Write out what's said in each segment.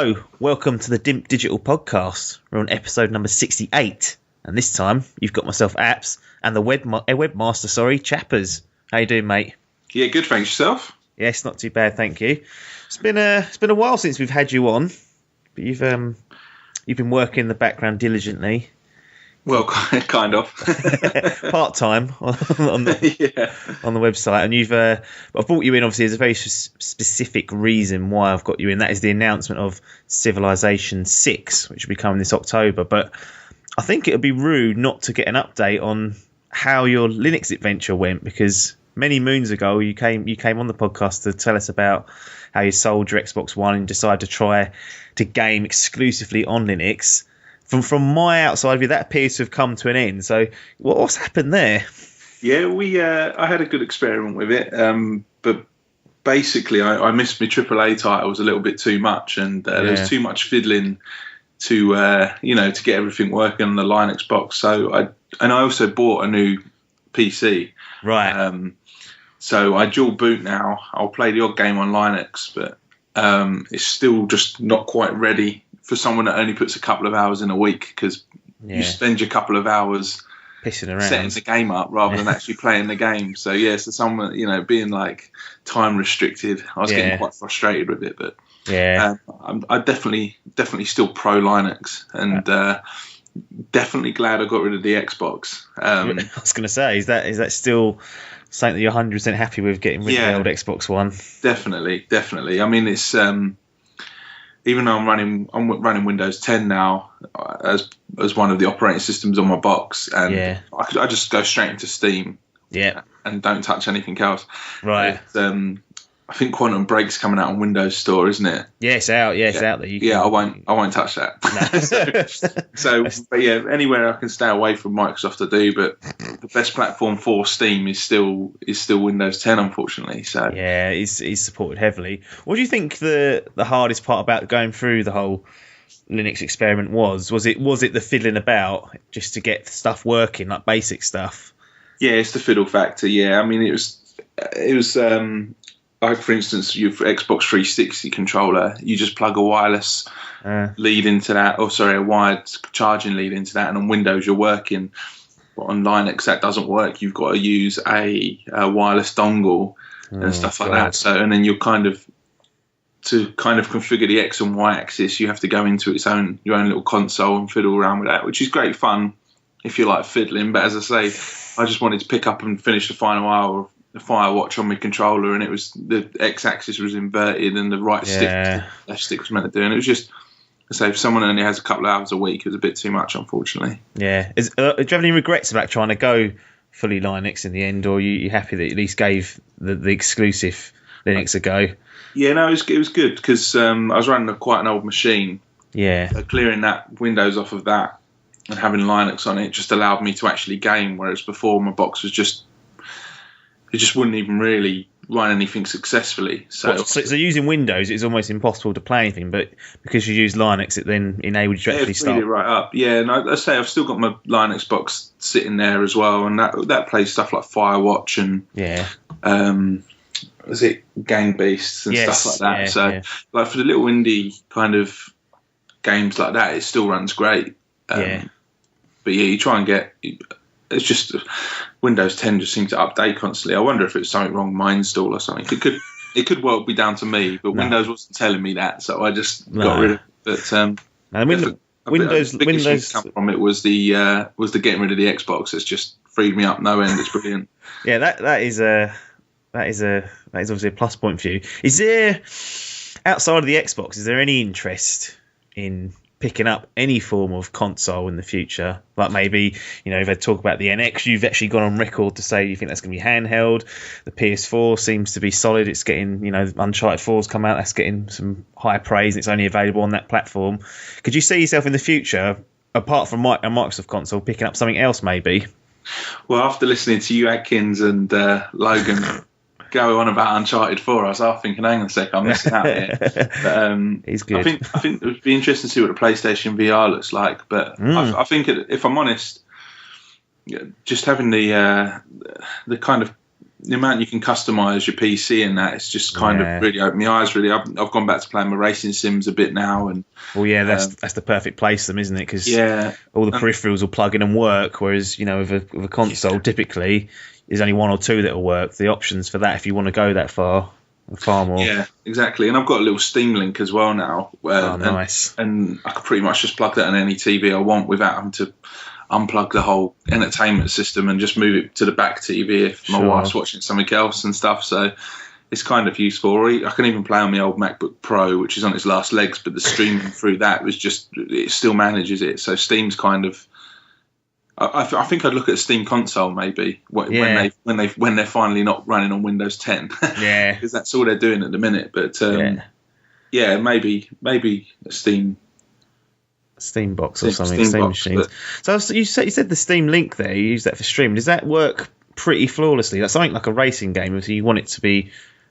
Hello, welcome to the Dimp Digital Podcast. We're on episode number 68, and this time you've got myself, Apps, and the webmaster, Chappers. How you doing, mate? Yeah, good, thanks. Yourself? Yes, not too bad, thank you. It's been a while since we've had you on, but you've been working in the background diligently. Well, kind of. Part time on the website, and I've brought you in. Obviously, there's a very specific reason why I've got you in. That is the announcement of Civilisation 6, which will be coming this October. But I think it would be rude not to get an update on how your Linux adventure went, because many moons ago you came on the podcast to tell us about how you sold your Xbox One and decided to try to game exclusively on Linux. From my outside view, that appears to have come to an end. So what's happened there? Yeah, I had a good experiment with it, but basically I missed my AAA titles a little bit too much, and there was too much fiddling to get everything working on the Linux box. So I also bought a new PC. Right. So I dual boot now. I'll play the odd game on Linux, but it's still just not quite ready for someone that only puts a couple of hours in a week, because you spend your couple of hours pissing around, setting the game up rather than actually playing the game. So so someone being like time restricted, I was getting quite frustrated with it. But I definitely still pro Linux, and definitely glad I got rid of the Xbox. I was going to say, is that still something that you're 100% happy with, getting rid of the old Xbox One? Definitely. I mean, it's even though I'm running Windows 10 now as one of the operating systems on my box, and I just go straight into Steam, and don't touch anything else. Right. I think Quantum Break's coming out on Windows Store, isn't it? Yeah, it's out. Yeah, it's out there. I won't touch that. No. But anywhere I can stay away from Microsoft, I do. But the best platform for Steam is still Windows 10, unfortunately. So it's supported heavily. What do you think the hardest part about going through the whole Linux experiment was? Was it the fiddling about just to get stuff working, like basic stuff? Yeah, it's the fiddle factor. Yeah, I mean it was. Like, for instance, your Xbox 360 controller, you just plug a wireless lead into that, a wired charging lead into that, and on Windows you're working. But on Linux that doesn't work. You've got to use a wireless dongle and stuff like that. So, and then to configure the X and Y axis, you have to go into your own little console and fiddle around with that, which is great fun if you like fiddling. But as I say, I just wanted to pick up and finish the final hour of the Firewatch on my controller, and it was the X-axis was inverted and the right stick, left stick was meant to do, and it was just, I say, if someone only has a couple of hours a week, it was a bit too much, unfortunately. Yeah. Do you have any regrets about trying to go fully Linux in the end, or are you happy that you at least gave the exclusive Linux a go? Yeah, no, it was good, because I was running quite an old machine. Yeah. So clearing that Windows off of that and having Linux on it just allowed me to actually game, whereas before my box was it just wouldn't even really run anything successfully. So using Windows, it's almost impossible to play anything, but because you use Linux, it then enables you to actually start. It right up. Yeah, and I say I've still got my Linux box sitting there as well, and that plays stuff like Firewatch and was it Gang Beasts and stuff like that. Like for the little indie kind of games like that, it still runs great. But you try and get. It's just Windows 10 just seems to update constantly. I wonder if it's something wrong with my install or something. It could well be down to me, but Windows wasn't telling me that, so I just got rid of it. But Windows come from it was the getting rid of the Xbox. It's just freed me up no end. It's brilliant. Yeah, that is obviously a plus point for you. Is there, outside of the Xbox, is there any interest in picking up any form of console in the future? Like maybe, if I talk about the NX, you've actually gone on record to say you think that's going to be handheld. The PS4 seems to be solid. It's getting, Uncharted 4's come out. That's getting some high praise. And it's only available on that platform. Could you see yourself in the future, apart from a Microsoft console, picking up something else maybe? Well, after listening to you, Atkins, and Logan go on about Uncharted 4, I was thinking, hang on a sec, I'm missing out here. But, he's good. I think it would be interesting to see what the PlayStation VR looks like. But I think, if I'm honest, just having the kind of the amount you can customise your PC and that, it's just kind of really opened my eyes. Really, I've gone back to playing my racing sims a bit now, and that's the perfect place for them, isn't it? Because all the peripherals will plug in and work, whereas with a console typically there's only one or two that will work. The options for that, if you want to go that far more. Yeah, exactly. And I've got a little Steam Link as well now. Nice. And I can pretty much just plug that on any TV I want without having to unplug the whole entertainment system and just move it to the back TV if my wife's watching something else and stuff. So it's kind of useful. I can even play on my old MacBook Pro, which is on its last legs, but the streaming through that it still manages it. So Steam's kind of. I think I'd look at a Steam console maybe when they're finally not running on Windows 10. Yeah, because that's all they're doing at the minute. But maybe a Steam box or something. Steam machines. So you said the Steam Link there. You use that for streaming. Does that work pretty flawlessly? That's something like a racing game. So you want it to be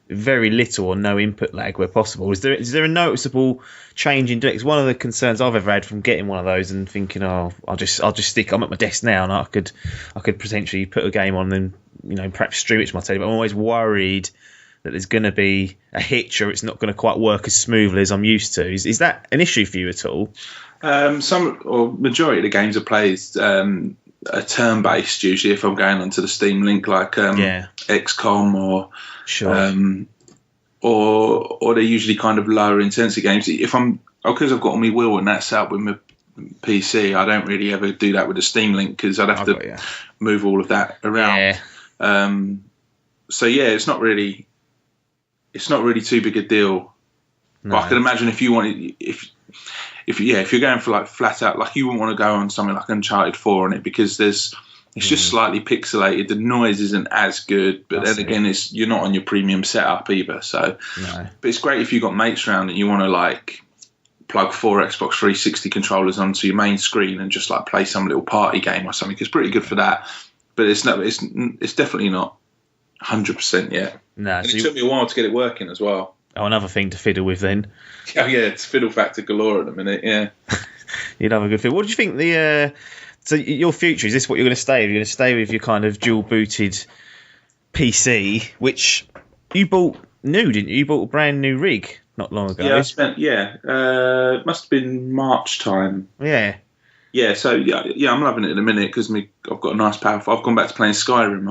very little or no input lag where possible. Is there a noticeable change in doing it? 'Cause one of the concerns I've ever had from getting one of those and thinking, I'll just stick. I'm at my desk now, and I could potentially put a game on and perhaps stream it to my telly. But I'm always worried that there's going to be a hitch or it's not going to quite work as smoothly as I'm used to. Is that an issue for you at all? Majority of the games I play is are turn-based usually. If I'm going onto the Steam Link, like XCOM or or they're usually kind of lower intensity games. Because I've got on my wheel and that's out with my PC, I don't really ever do that with the Steam Link because I'd have to move all of that around. It's not really too big a deal. No. But I can imagine if you wanted, if you're going for like flat out, like you wouldn't want to go on something like Uncharted 4 on it because it's just slightly pixelated. The noise isn't as good, but then again, you're not on your premium setup either. So, but it's great if you've got mates around and you want to like plug 4 Xbox 360 controllers onto your main screen and just like play some little party game or something. It's pretty good for that, but it's definitely not 100% yet. No, and it took me a while to get it working as well. Oh, another thing to fiddle with then. Oh yeah, it's fiddle factor galore at the minute. Yeah, you'd have a good feel. What do you think so your future, is this what you're going to stay with? You're going to stay with your kind of dual-booted PC, which you bought new, didn't you? You bought a brand new rig not long ago. Yeah, it must have been March time. Yeah. Yeah, so I'm loving it in a minute because I've got a nice powerful. I've gone back to playing Skyrim.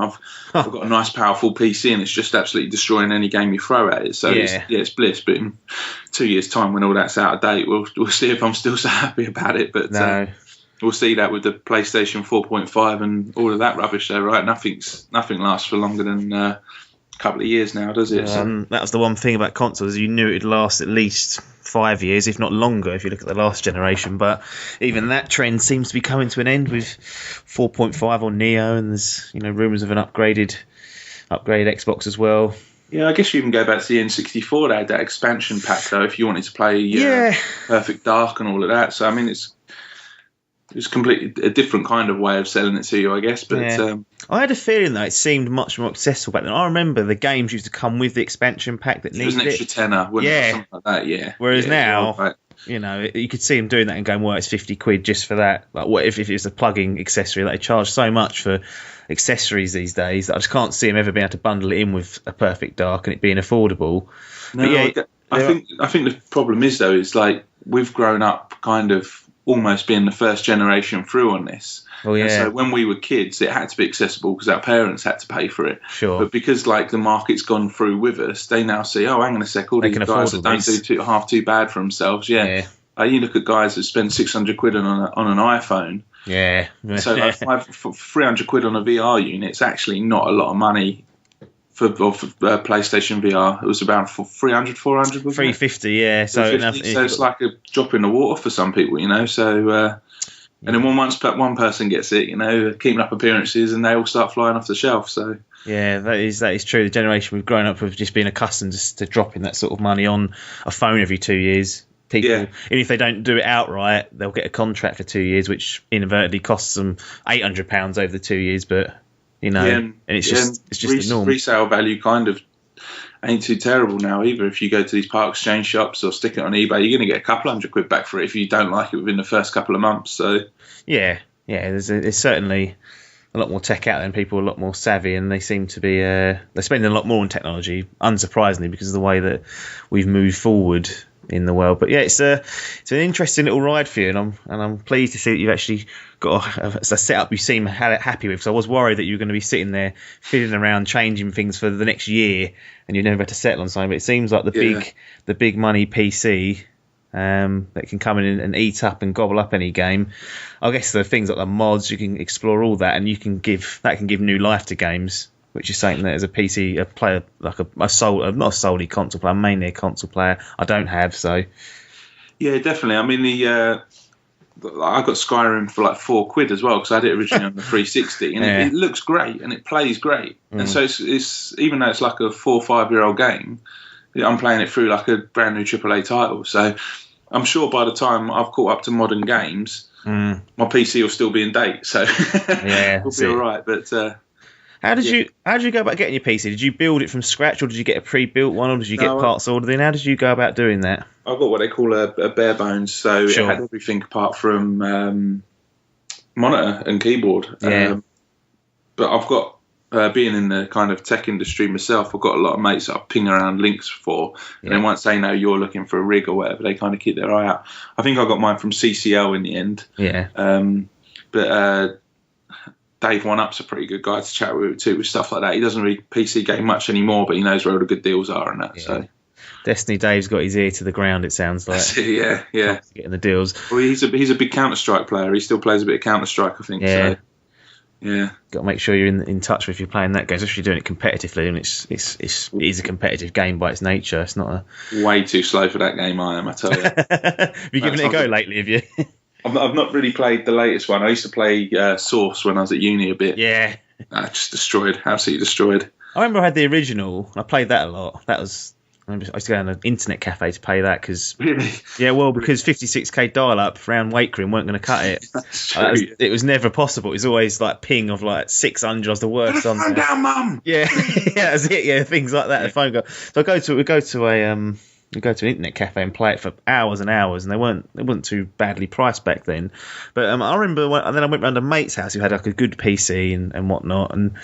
I've got a nice powerful PC and it's just absolutely destroying any game you throw at it. So it's bliss. But in 2 years' time, when all that's out of date, we'll see if I'm still so happy about it. But we'll see that with the PlayStation 4.5 and all of that rubbish there, right? Nothing lasts for longer than a couple of years now, does it? That was the one thing about consoles. You knew it'd last at least 5 years, if not longer, if you look at the last generation. But even that trend seems to be coming to an end with 4.5 on Neo, and there's rumours of an upgraded Xbox as well. Yeah, I guess you can go back to the N64. They had that expansion pack though, if you wanted to play Perfect Dark and all of that. So I mean, it's completely a different kind of way of selling it to you, I guess. But I had a feeling that it seemed much more accessible back then. I remember the games used to come with the expansion pack that needed it. It was an extra tenner, wasn't it? Something like that, yeah. Whereas now, you could see them doing that and going, well, it's 50 quid just for that. Like, what if it was a plugging accessory? Like, they charge so much for accessories these days that I just can't see them ever being able to bundle it in with a Perfect Dark and it being affordable. No, but I think the problem is, though, is like we've grown up kind of almost being the first generation through on this. Oh yeah. And so when we were kids, it had to be accessible because our parents had to pay for it. Sure. But because like the market's gone through with us, they now see, oh, hang on a sec, all these guys that don't do half too bad for themselves. Yeah. You look at guys that spend 600 quid on an iPhone. Yeah. So like for 300 quid on a VR unit, it's actually not a lot of money. For PlayStation VR, it was about 300, 400, wasn't 350, yeah. So it's like a drop in the water for some people, So, and then once one person gets it, keeping up appearances, and they all start flying off the shelf. So yeah, that is true. The generation we've grown up with just being accustomed to dropping that sort of money on a phone every 2 years. People, even if they don't do it outright, they'll get a contract for 2 years, which inadvertently costs them £800 over the 2 years, but. And it's just the norm. Resale value kind of ain't too terrible now either. If you go to these part exchange shops or stick it on eBay, you're going to get a couple £100 back for it if you don't like it within the first couple of months. So there's certainly a lot more tech out there, and people are a lot more savvy, and they seem to be they're spending a lot more on technology, unsurprisingly, because of the way that we've moved forward in the world. But yeah, it's an interesting little ride for you, and I'm pleased to see that you've actually got a setup you seem happy with. So I was worried that you were going to be sitting there fiddling around changing things for the next year, and you never had to settle on something. But it seems like the big money PC that can come in and eat up and gobble up any game. I guess the things like the mods, you can explore all that, and you can give new life to games, which is something that as a PC player, like not a solely console player, I'm mainly a console player. I don't have, so yeah, definitely. I mean, I got Skyrim for like £4 as well, because I had it originally on the 360, and it looks great and it plays great. And so it's even though it's like a 4 or 5 year old game, I'm playing it through like a brand new AAA title. So I'm sure by the time I've caught up to modern games, my PC will still be in date. So we'll be all right. But how did you go about getting your PC? Did you build it from scratch, or did you get a pre-built one, or did you get parts ordered in? How did you go about doing that? I've got what they call a bare bones, so it had everything apart from monitor and keyboard. But I've got, being in the kind of tech industry myself, I've got a lot of mates that I ping around links for, and then once they know you're looking for a rig or whatever, they kind of keep their eye out. I think I got mine from CCL in the end. But Dave One Up's a pretty good guy to chat with too, with stuff like that. He doesn't really PC game much anymore, but he knows where all the good deals are and that. Yeah. So Destiny Dave's got his ear to the ground, it sounds like. Yeah. Getting the deals. Well, he's a big Counter-Strike player. He still plays a bit of Counter-Strike, I think. Yeah. So, yeah. Got to make sure you're in touch with if you're playing that game, especially doing it competitively, and it is a competitive game by its nature. It's not way too slow for that game, I tell you. Have you given it a go lately, have you? I've not really played the latest one. I used to play Source when I was at uni a bit. Yeah. Just absolutely destroyed. I remember I had the original. I played that a lot. I used to go to an internet cafe to play that because... Really? Yeah, well, because 56k dial-up around Wakering weren't going to cut it. That's true. It was never possible. It was always like ping of like 600. I was the worst on there. Down, Mum! Yeah, that's it. Yeah, things like that. Yeah. The phone go. So we go to an internet cafe and play it for hours and hours, and they weren't too badly priced back then. But I remember and then I went round a mate's house who had like a good PC and whatnot, and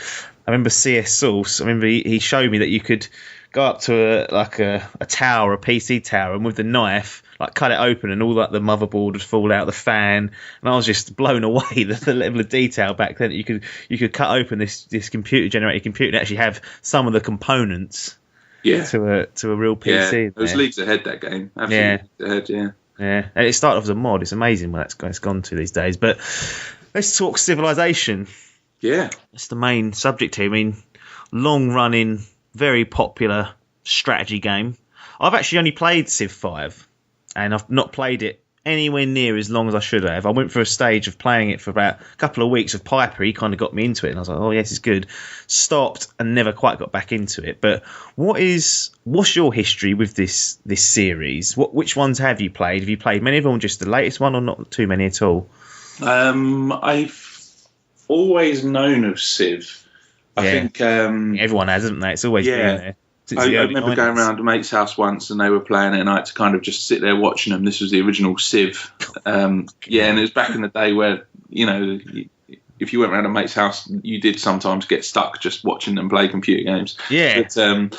I remember CS Source. I remember he showed me that you could go up to a tower, a PC tower, and with the knife, like cut it open, and all like the motherboard would fall out, the fan, and I was just blown away the level of detail back then. You could cut open this computer generated computer and actually have some of the components. Yeah. To a real PC. Yeah, it was leagues ahead, that game. Absolutely leagues ahead, yeah. And it started off as a mod. It's amazing where it's gone to these days. But let's talk Civilization. Yeah. That's the main subject here. I mean, long-running, very popular strategy game. I've actually only played Civ 5, and I've not played it anywhere near as long as I should have. I went through a stage of playing it for about a couple of weeks with Piper. He kind of got me into it, and I was like, oh yes, it's good. Stopped and never quite got back into it. But what's your history with this series? Which ones have you played? Have you played many of them, or just the latest one, or not too many at all? I've always known of Civ. I think everyone has, hasn't they? It's always been there. I remember 90s. going around a mate's house once, and they were playing it, and I had to kind of just sit there watching them. This was the original Civ. And it was back in the day where, if you went around a mate's house, you did sometimes get stuck just watching them play computer games. Yeah. But, so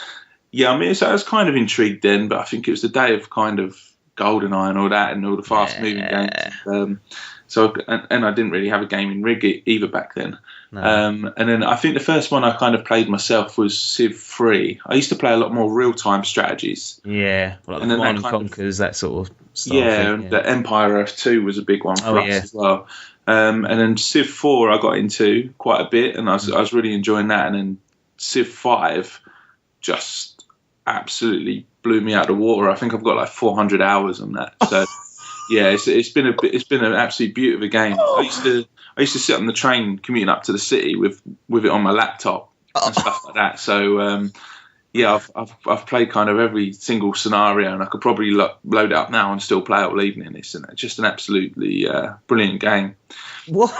I was kind of intrigued then, but I think it was the day of kind of GoldenEye and all that, and all the fast-moving games. So I didn't really have a gaming rig either back then. No. And then I think the first one I kind of played myself was Civ 3. I used to play a lot more real-time strategies. Yeah, like and then Command & Conquers, that sort of stuff. Yeah, and the Empire Earth 2 was a big one for us as well. And then Civ 4 I got into quite a bit, and I was really enjoying that. And then Civ 5 just absolutely blew me out of the water. I think I've got like 400 hours on that. So yeah, it's been an absolute beauty of a game. I used to sit on the train commuting up to the city with it on my laptop and stuff like that. So yeah, I've played kind of every single scenario, and I could probably load it up now and still play it all evening. It's just an absolutely brilliant game. What?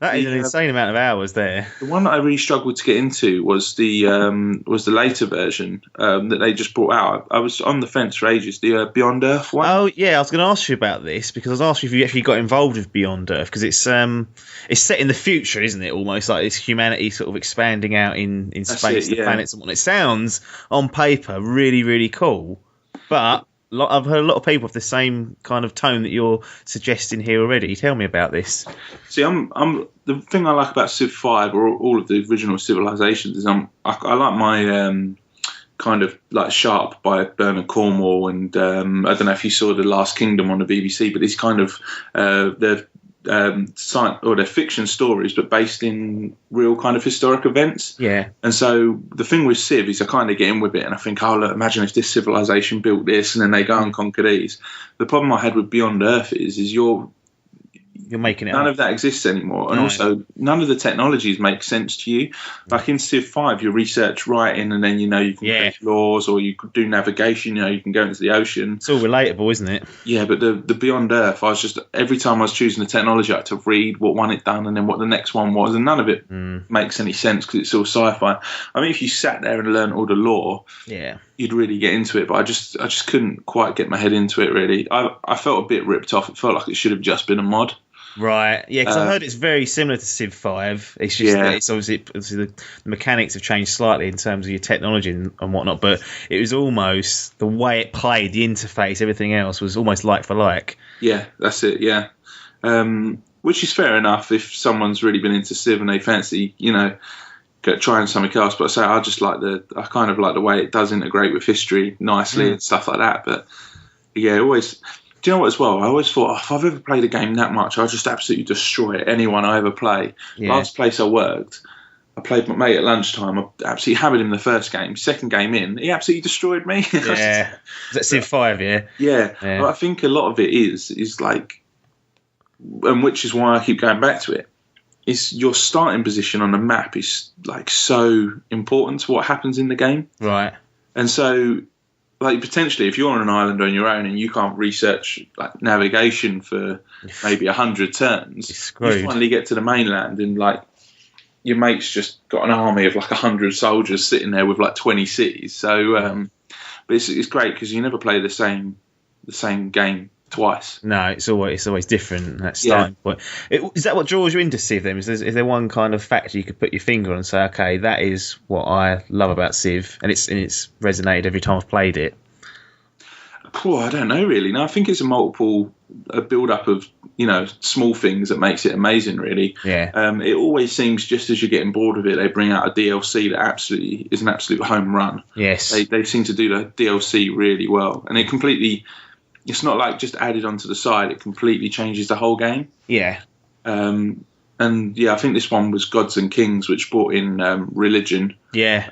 That is an insane amount of hours there. The one that I really struggled to get into was the later version that they just brought out. I was on the fence for ages. The Beyond Earth one. Oh yeah, I was going to ask you about this because I was asking if you actually got involved with Beyond Earth because it's set in the future, isn't it? Almost like it's humanity sort of expanding out in space, the planets and whatnot. It sounds on paper really, really cool, but I've heard a lot of people have the same kind of tone that you're suggesting here already. Tell me about this. See, I'm the thing I like about Civ 5 or all of the original Civilizations is I like my kind of like Sharp by Bernard Cornwell, and I don't know if you saw The Last Kingdom on the BBC, but these kind of they're science or they're fiction stories, but based in real kind of historic events. Yeah. And so the thing with Civ is I kind of get in with it, and I think, oh, look, imagine if this civilization built this, and then they go and conquer these. The problem I had with Beyond Earth is you're making it none up. of that exists anymore, and also none of the technologies make sense to you. Like in Civ 5, you research writing, and then you can make laws, or you could do navigation. You can go into the ocean. It's all relatable, isn't it? Yeah, but the Beyond Earth, I was just every time I was choosing the technology, I had to read what one it done, and then what the next one was, and none of it makes any sense because it's all sci-fi. I mean, if you sat there and learned all the lore, you'd really get into it. But I just couldn't quite get my head into it. Really, I felt a bit ripped off. It felt like it should have just been a mod. Right, yeah, because I heard it's very similar to Civ 5. It's just that it's obviously the mechanics have changed slightly in terms of your technology and whatnot, but it was almost the way it played, the interface, everything else was almost like for like. Yeah, that's it. Yeah, which is fair enough if someone's really been into Civ and they fancy, trying something else. But I say I kind of like the way it does integrate with history nicely and stuff like that. But yeah, always. Do you know what as well? I always thought, if I've ever played a game that much, I'll just absolutely destroy anyone I ever play. Yeah. Last place I worked, I played my mate at lunchtime. I absolutely hammered him the first game. Second game in, he absolutely destroyed me. Yeah. Is that Civ 5, yeah? Yeah. But I think a lot of it is like, and which is why I keep going back to it, is your starting position on the map is like so important to what happens in the game. Right. And so, like, potentially, if you're on an island on your own and you can't research like navigation for maybe 100 turns, you finally get to the mainland and like your mate's just got an army of like 100 soldiers sitting there with like 20 cities. So, but it's great because you never play the same game twice. No, it's always different. That starting point. Is that what draws you into Civ? Then is there one kind of factor you could put your finger on and say, okay, that is what I love about Civ, and it's resonated every time I've played it? I don't know really. No, I think it's a build up of small things that makes it amazing. Really. Yeah. It always seems just as you're getting bored of it, they bring out a DLC that absolutely is an absolute home run. Yes. They seem to do the DLC really well, and it completely. It's not like just added onto the side. It completely changes the whole game. Yeah. And yeah, I think this one was Gods and Kings, which brought in religion. Yeah.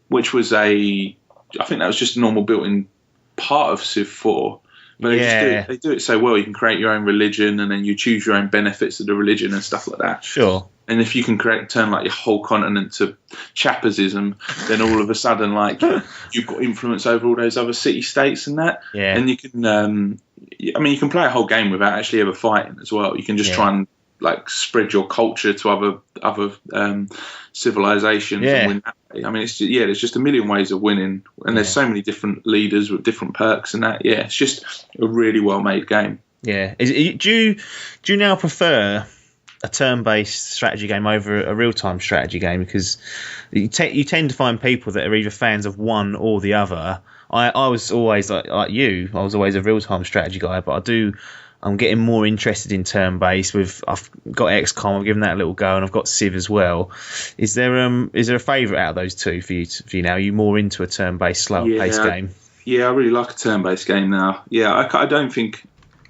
Which was I think that was just a normal built-in part of Civ 4. But they do it so well. You can create your own religion, and then you choose your own benefits of the religion and stuff like that. Sure. And if you can turn like your whole continent to Chappersism, then all of a sudden, like you've got influence over all those other city-states and that. Yeah. And you can, you can play a whole game without actually ever fighting as well. You can just try and like spread your culture to other civilizations and win that way. I mean, there's just a million ways of winning, and there's so many different leaders with different perks and that. Yeah, it's just a really well-made game. Yeah. Do you now prefer a turn-based strategy game over a real-time strategy game? Because you tend to find people that are either fans of one or the other. I was always like you. I was always a real-time strategy guy, but I'm getting more interested in turn-based. I've got XCOM. I've given that a little go, and I've got Civ as well. Is there a favourite out of those two for you now? Are you more into a turn-based, slower-paced game? Yeah, I really like a turn-based game now. Yeah, I don't think.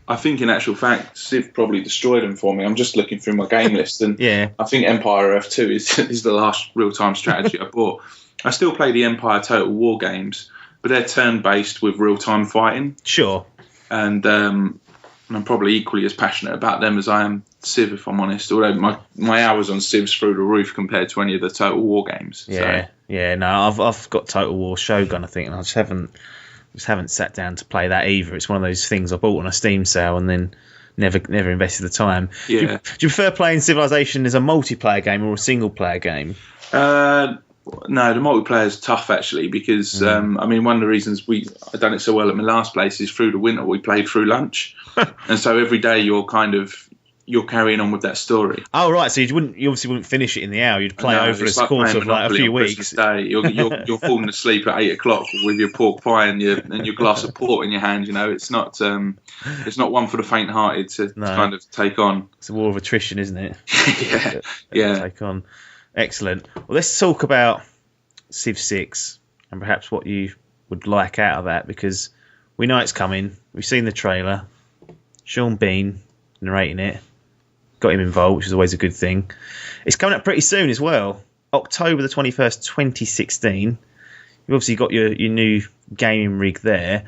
I think in actual fact, Civ probably destroyed them for me. I'm just looking through my game list, and I think Empire Earth 2 is the last real-time strategy I bought. I still play the Empire Total War games, but they're turn-based with real-time fighting. Sure. And and I'm probably equally as passionate about them as I am Civ, if I'm honest. Although my hours on Civ's through the roof compared to any of the Total War games. Yeah, so. yeah. No, I've got Total War Shogun, I think, and I just haven't sat down to play that either. It's one of those things I bought on a Steam sale and then never invested the time. Yeah. Do you prefer playing Civilization as a multiplayer game or a single player game? No, the multiplayer is tough actually because I mean, one of the reasons I done it so well at my last place is through the winter we played through lunch, and so every day you're carrying on with that story. Oh right, so you obviously wouldn't finish it in the hour. You'd play over a course of like a few weeks. Day. You're falling asleep at 8 o'clock with your pork pie and your glass of port in your hand. You know, it's not one for the faint-hearted to kind of take on. It's a war of attrition, isn't it? yeah. Take on. Excellent. Well, let's talk about Civ 6 and perhaps what you would like out of that, because we know it's coming. We've seen the trailer. Sean Bean narrating it. Got him involved, which is always a good thing. It's coming up pretty soon as well. October the 21st, 2016. You've obviously got your new gaming rig there.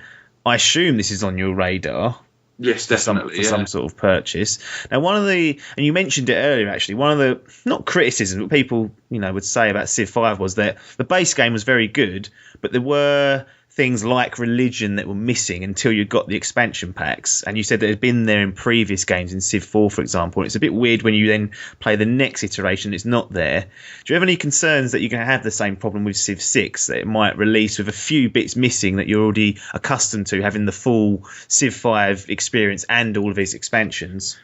I assume this is on your radar. Yes, definitely. For some sort of purchase. Now, and you mentioned it earlier, actually, one of the, not criticisms, but people, would say about Civ 5 was that the base game was very good, but there were things like religion that were missing until you got the expansion packs. And you said that it had been there in previous games, in Civ 4, for example. And it's a bit weird when you then play the next iteration and it's not there. Do you have any concerns that you're going to have the same problem with Civ 6, that it might release with a few bits missing that you're already accustomed to, having the full Civ 5 experience and all of its expansions?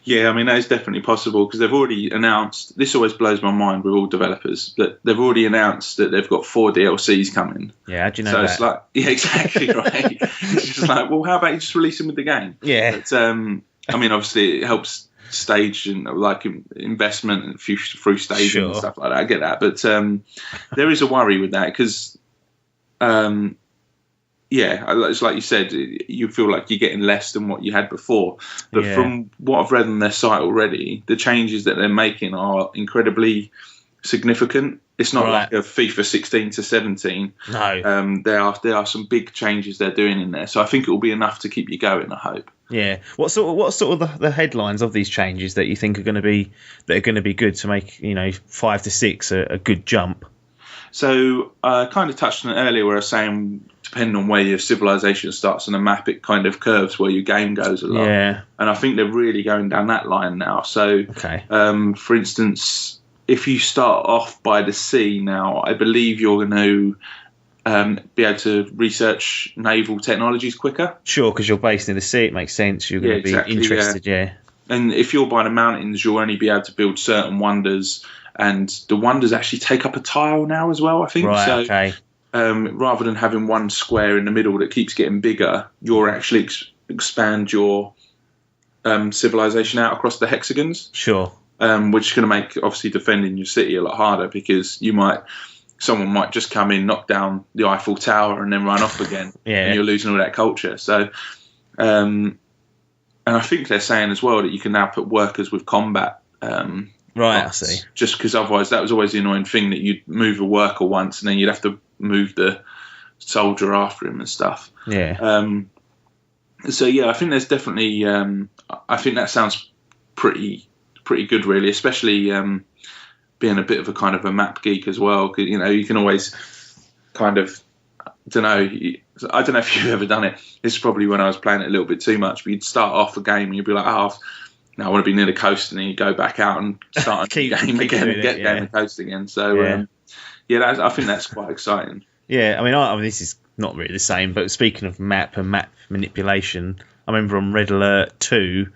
Yeah, I mean, that is definitely possible because they've already announced, this always blows my mind with all developers, that they've already announced that they've got 4 DLCs coming. Yeah, how do you know so that? It's like, yeah, exactly right. It's just like, well, how about you just release them with the game? Yeah. But, I mean, obviously it helps stage and like investment and through staging and stuff like that. I get that. But there is a worry with that because... yeah, it's like you said, you feel like you're getting less than what you had before. But from what I've read on their site already, the changes that they're making are incredibly significant. It's not like a FIFA 16 to 17. No. There are some big changes they're doing in there. So I think it will be enough to keep you going, I hope. Yeah. What sort of the headlines of these changes that you think are going to be good to make 5 to 6 a good jump? So I kind of touched on it earlier where I was saying, depending on where your civilization starts on the map, it kind of curves where your game goes a lot. Yeah. And I think they're really going down that line now. So, for instance, if you start off by the sea now, I believe you're going to be able to research naval technologies quicker. Sure, because you're based in the sea, it makes sense. You're going to be interested, And if you're by the mountains, you'll only be able to build certain wonders. And the wonders actually take up a tile now as well, I think. Right, so, okay. Rather than having one square in the middle that keeps getting bigger, you'll actually expand your civilization out across the hexagons. Sure. Which is going to make, obviously, defending your city a lot harder because someone might just come in, knock down the Eiffel Tower and then run off again. And you're losing all that culture. So, and I think they're saying as well that you can now put workers with combat. Right, I see. Just because otherwise that was always the annoying thing, that you'd move a worker once and then you'd have to move the soldier after him and stuff. Yeah. So yeah, I think there's definitely. I think that sounds pretty good, really. Especially being a bit of a kind of a map geek as well. 'Cause, you can always kind of. I don't know if you've ever done it. This is probably when I was playing it a little bit too much. But you'd start off a game and you'd be like, I want to be near the coast, and then you go back out and start a game again and get down the coast again. So, I think that's quite exciting. Yeah, I mean, this is not really the same, but speaking of map and map manipulation, I remember on Red Alert 2,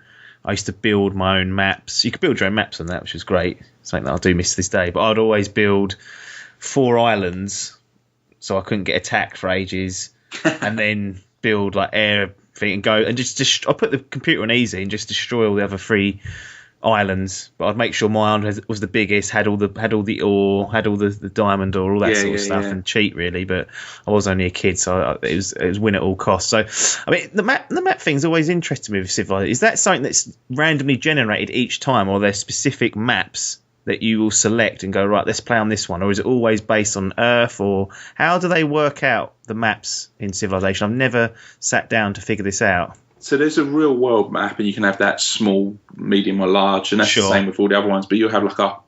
I used to build my own maps. You could build your own maps on that, which was great. Something that I do miss to this day. But I'd always build 4 islands, so I couldn't get attacked for ages, and then build like air thing and go and just I put the computer on easy and just destroy all the other 3 islands, but I'd make sure my island was the biggest, had all the ore, had all the diamond ore, all that sort of stuff, and cheat really. But I was only a kid, so it was win at all costs. So I mean, the map thing's always interested me with Civilization. Is that something that's randomly generated each time, or are there specific maps that you will select and go, right, let's play on this one, or is it always based on Earth, or how do they work out the maps in Civilization? I've never sat down to figure this out. So there's a real world map, and you can have that small, medium, or large, and that's the same with all the other ones. But you'll have like a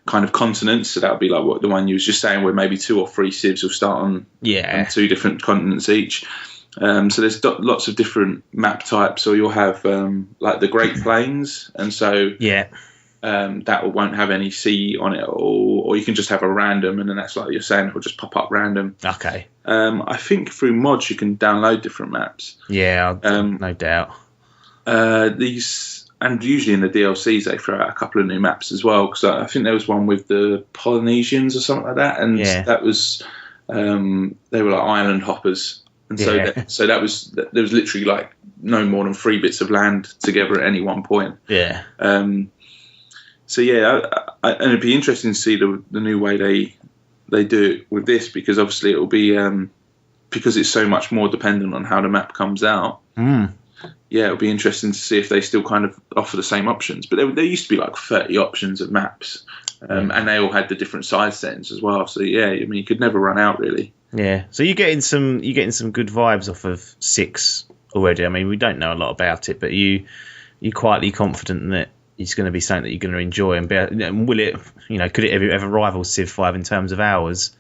kind of continents, so that would be like what the one you was just saying, where maybe 2 or 3 civs will start on 2 different continents each. So there's lots of different map types. Or you'll have like the Great Plains, and so that won't have any sea on it, or you can just have a random, and then that's like you're saying, it'll just pop up random. Okay. I think through mods you can download different maps. Yeah, no doubt. These, and usually in the DLCs they throw out a couple of new maps as well, because I think there was one with the Polynesians or something like that, and that was they were like island hoppers, and so there was literally like no more than 3 bits of land together at any one point. Yeah. So and it'd be interesting to see the new way they do it with this, because obviously it'll be because it's so much more dependent on how the map comes out. It'll be interesting to see if they still kind of offer the same options. But there used to be like 30 options of maps, and they all had the different size settings as well. So I mean, you could never run out really. Yeah. So you're getting some good vibes off of 6 already. I mean, we don't know a lot about it, but you're quietly confident that it's going to be something that you're going to enjoy, and will it? Could it ever rival Civ 5 in terms of hours?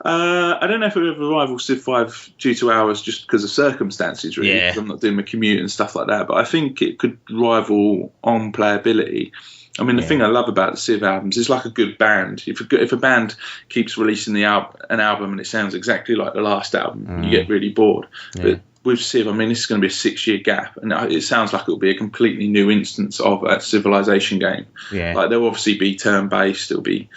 I don't know if it would ever rival Civ 5 due to hours, just because of circumstances, really. Because I'm not doing my commute and stuff like that. But I think it could rival on playability. I mean, the thing I love about the Civ albums is like a good band. If a band keeps releasing an album and it sounds exactly like the last album, you get really bored. But with Civ, I mean, this is going to be a 6-year gap, and it sounds like it'll be a completely new instance of a Civilization game. Like there'll obviously be turn-based. There'll be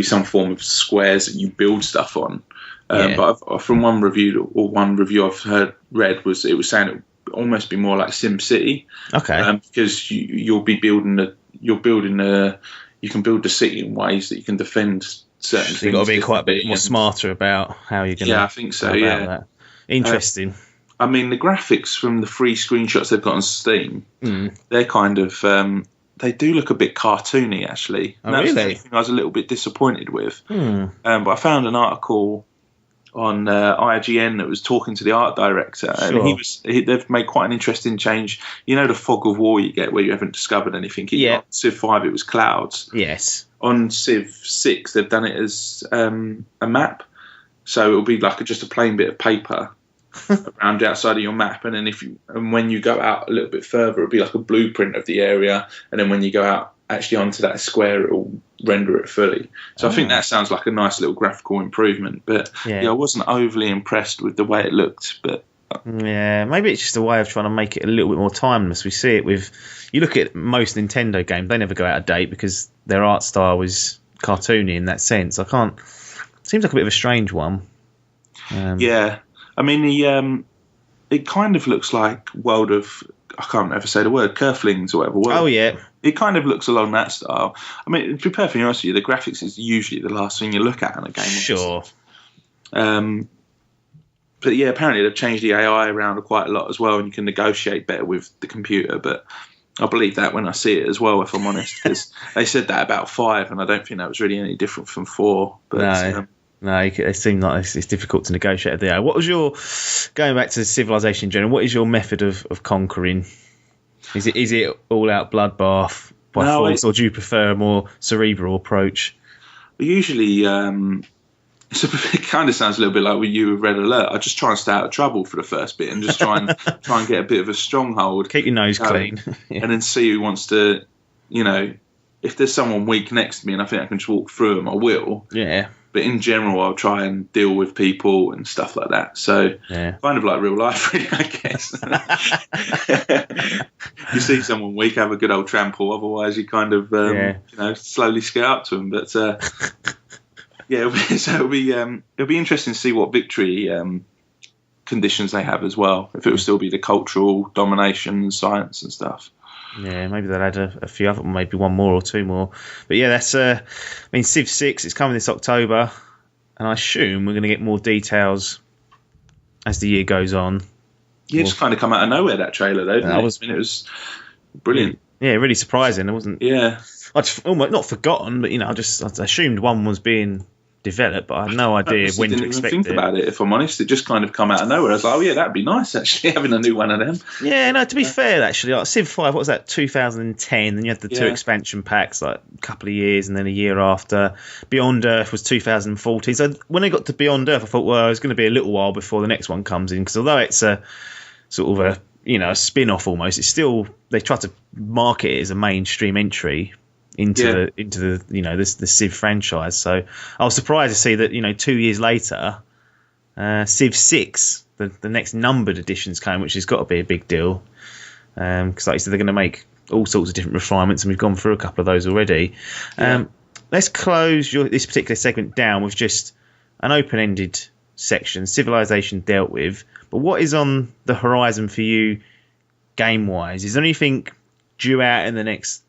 some form of squares that you build stuff on. But from one review I've read was saying it would almost be more like Sim City. Okay. Because you can build the city in ways that you can defend certain things. You've got to be quite a bit more smarter about how you're going to. Yeah, I think so. That. Interesting. I mean, the graphics from the free screenshots they've got on Steam, they're kind of they do look a bit cartoony, actually. Oh, really? That's the thing I was a little bit disappointed with. But I found an article on IGN that was talking to the art director, and they've made quite an interesting change. You know the fog of war you get where you haven't discovered anything? On Civ 5 it was clouds. Yes. On Civ 6 they've done it as a map. So it'll be like just a plain bit of paper around the outside of your map, and then when you go out a little bit further, it'll be like a blueprint of the area, and then when you go out actually onto that square, it'll render it fully. So I think that sounds like a nice little graphical improvement, but I wasn't overly impressed with the way it looked. But maybe it's just a way of trying to make it a little bit more timeless. We see it you look at most Nintendo games, they never go out of date because their art style is cartoony in that sense. Seems like a bit of a strange one. I mean, it kind of looks like World of, I can't ever say the word, Kerflings or whatever. It kind of looks along that style. I mean, to be perfectly honest with you, the graphics is usually the last thing you look at in a game. Sure. But apparently they've changed the AI around quite a lot as well, and you can negotiate better with the computer. But I believe that when I see it as well, if I'm honest, because they said that about 5, and I don't think that was really any different from 4. But, no, it seemed like it's difficult to negotiate there. What was going back to Civilization in general, what is your method of conquering? Is it all out bloodbath by force, or do you prefer a more cerebral approach? Usually, it kind of sounds a little bit like when you with Red Alert. I just try and stay out of trouble for the first bit and just try and get a bit of a stronghold. Keep your nose clean. And then see who wants to, if there's someone weak next to me and I think I can just walk through them, I will. Yeah. But in general, I'll try and deal with people and stuff like that. So kind of like real life, really, I guess. You see someone weak, have a good old trample. Otherwise, you kind of, slowly scale up to them. But it'll be interesting to see what victory conditions they have as well. If it will still be the cultural domination, science and stuff. Yeah, maybe they'll add a few other, maybe one more or 2 more. But that's, Civ 6, it's coming this October, and I assume we're going to get more details as the year goes on. Yeah, it just kind of come out of nowhere, that trailer, though, didn't it? It was brilliant. Yeah, really surprising. It wasn't. Yeah. I just almost not forgotten, but I assumed one was being develop, but I had no idea when to expect it. I didn't think about it, if I'm honest. It just kind of come out of nowhere. I was like, oh yeah, that'd be nice actually, having a new one of them. Yeah, no, to be fair, actually, like Civ 5, what was that, 2010, then you had the 2 expansion packs, like a couple of years, and then a year after. Beyond Earth was 2014. So when I got to Beyond Earth, I thought, well, it's going to be a little while before the next one comes in, because although it's a sort of a spin-off almost, it's still, they try to market it as a mainstream entry into the Civ franchise. So I was surprised to see that 2 years later, Civ 6, the next numbered editions came, which has got to be a big deal, because like you said, they're going to make all sorts of different refinements, and we've gone through a couple of those already. Let's close this particular segment down with just an open-ended section. Civilization dealt with, but what is on the horizon for you game-wise? Is there anything due out in the next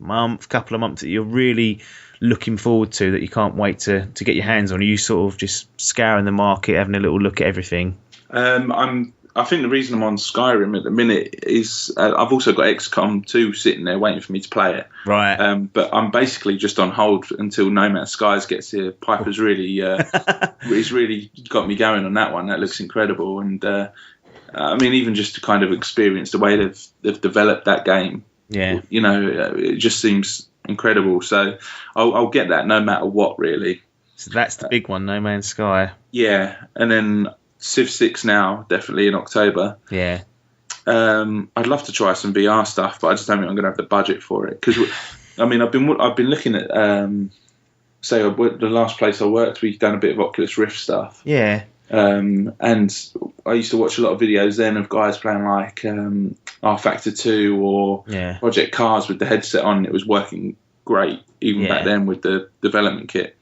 couple of months that you're really looking forward to, that you can't wait to get your hands on? Are you sort of just scouring the market, having a little look at everything? I think the reason I'm on Skyrim at the minute is I've also got XCOM 2 sitting there waiting for me to play it. Right. But I'm basically just on hold until No Man's Skies gets here. Piper's really he's really got me going on that one. That looks incredible, and I mean, even just to kind of experience the way they've developed that game. Yeah, it just seems incredible. So I'll get that no matter what, really. So that's the big one, No Man's Sky. Yeah, and then Civ 6 now, definitely in October. Yeah. I'd love to try some VR stuff, but I just don't think I'm going to have the budget for it. Because I mean, I've been looking at the last place I worked, we've done a bit of Oculus Rift stuff. Yeah. And I used to watch a lot of videos then of guys playing like R Factor 2 or Project Cars with the headset on. It was working great even back then with the development kit.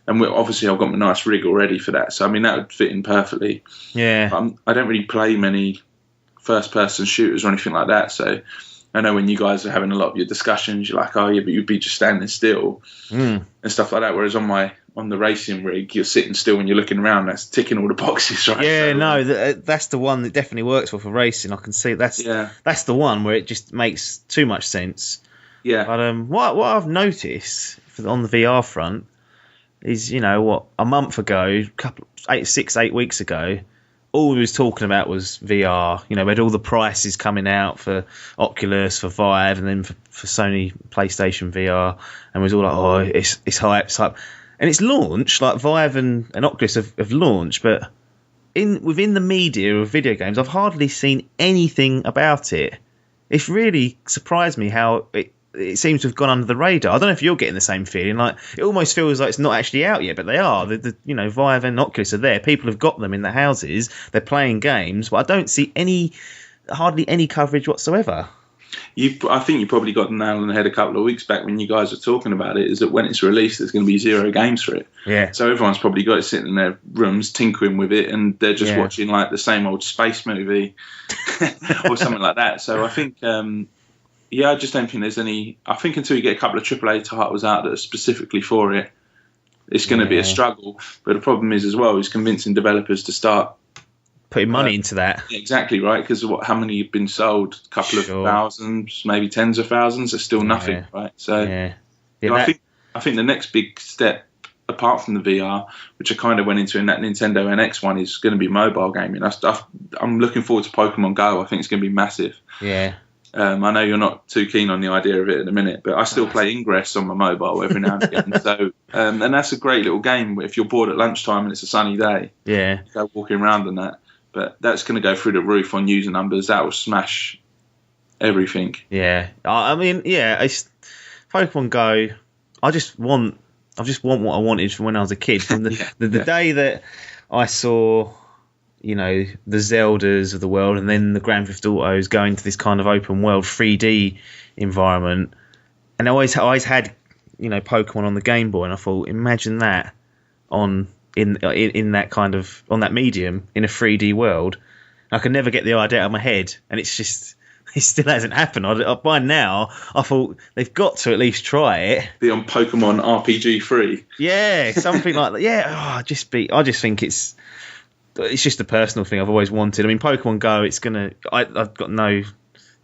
And obviously I've got my nice rig already for that. So, I mean, that would fit in perfectly. Yeah. I don't really play many first-person shooters or anything like that. So I know when you guys are having a lot of your discussions, you're like, oh, yeah, but you'd be just standing still and stuff like that. Whereas on the racing rig, you're sitting still when you're looking around. That's ticking all the boxes, right? Yeah, so, that's the one that definitely works for racing. I can see that's the one where it just makes too much sense. Yeah. But what I've noticed on the VR front is, a month ago, 8 weeks ago, all we was talking about was VR. We had all the prices coming out for Oculus, for Vive, and then for Sony PlayStation VR, and we was all like, oh, it's hype, And it's launched, like Vive and Oculus have launched, but within the media of video games, I've hardly seen anything about it. It's really surprised me how it seems to have gone under the radar. I don't know if you're getting the same feeling. Like, it almost feels like it's not actually out yet, but they are. Vive and Oculus are there. People have got them in their houses. They're playing games, but I don't see hardly any coverage whatsoever. I think you probably got the nail on the head a couple of weeks back when you guys were talking about it, is that when it's released, there's going to be 0 games for it. Yeah. So everyone's probably got it sitting in their rooms tinkering with it, and they're just watching like the same old space movie or something like that. So I think... I just don't think there's any... I think until you get a couple of AAA titles out that are specifically for it, it's going to be a struggle. But the problem is as well is convincing developers to start... putting money into that. Exactly, right? Because how many have been sold? A couple of thousands, maybe tens of thousands. There's still nothing, right? So I think the next big step, apart from the VR, which I kind of went into in that Nintendo NX one, is going to be mobile gaming. I'm looking forward to Pokemon Go. I think it's going to be massive. Yeah. I know you're not too keen on the idea of it at the minute, but I still play Ingress on my mobile every now and again. So, and that's a great little game if you're bored at lunchtime and it's a sunny day. Yeah. Go walking around and that. But that's going to go through the roof on user numbers. That will smash everything. Yeah. I mean, it's Pokemon Go. I just want what I wanted from when I was a kid. From the day that I saw... the Zeldas of the world, and then the Grand Theft Autos going to this kind of open world 3D environment, and I always had Pokemon on the Game Boy, and I thought, imagine that in that kind of on that medium in a 3D world. I could never get the idea out of my head, and it still hasn't happened. By now, I thought they've got to at least try it. Be on Pokemon RPG 3. Yeah, something like that. Yeah, I just think it's just a personal thing I've always wanted. I mean, Pokemon Go, I've got no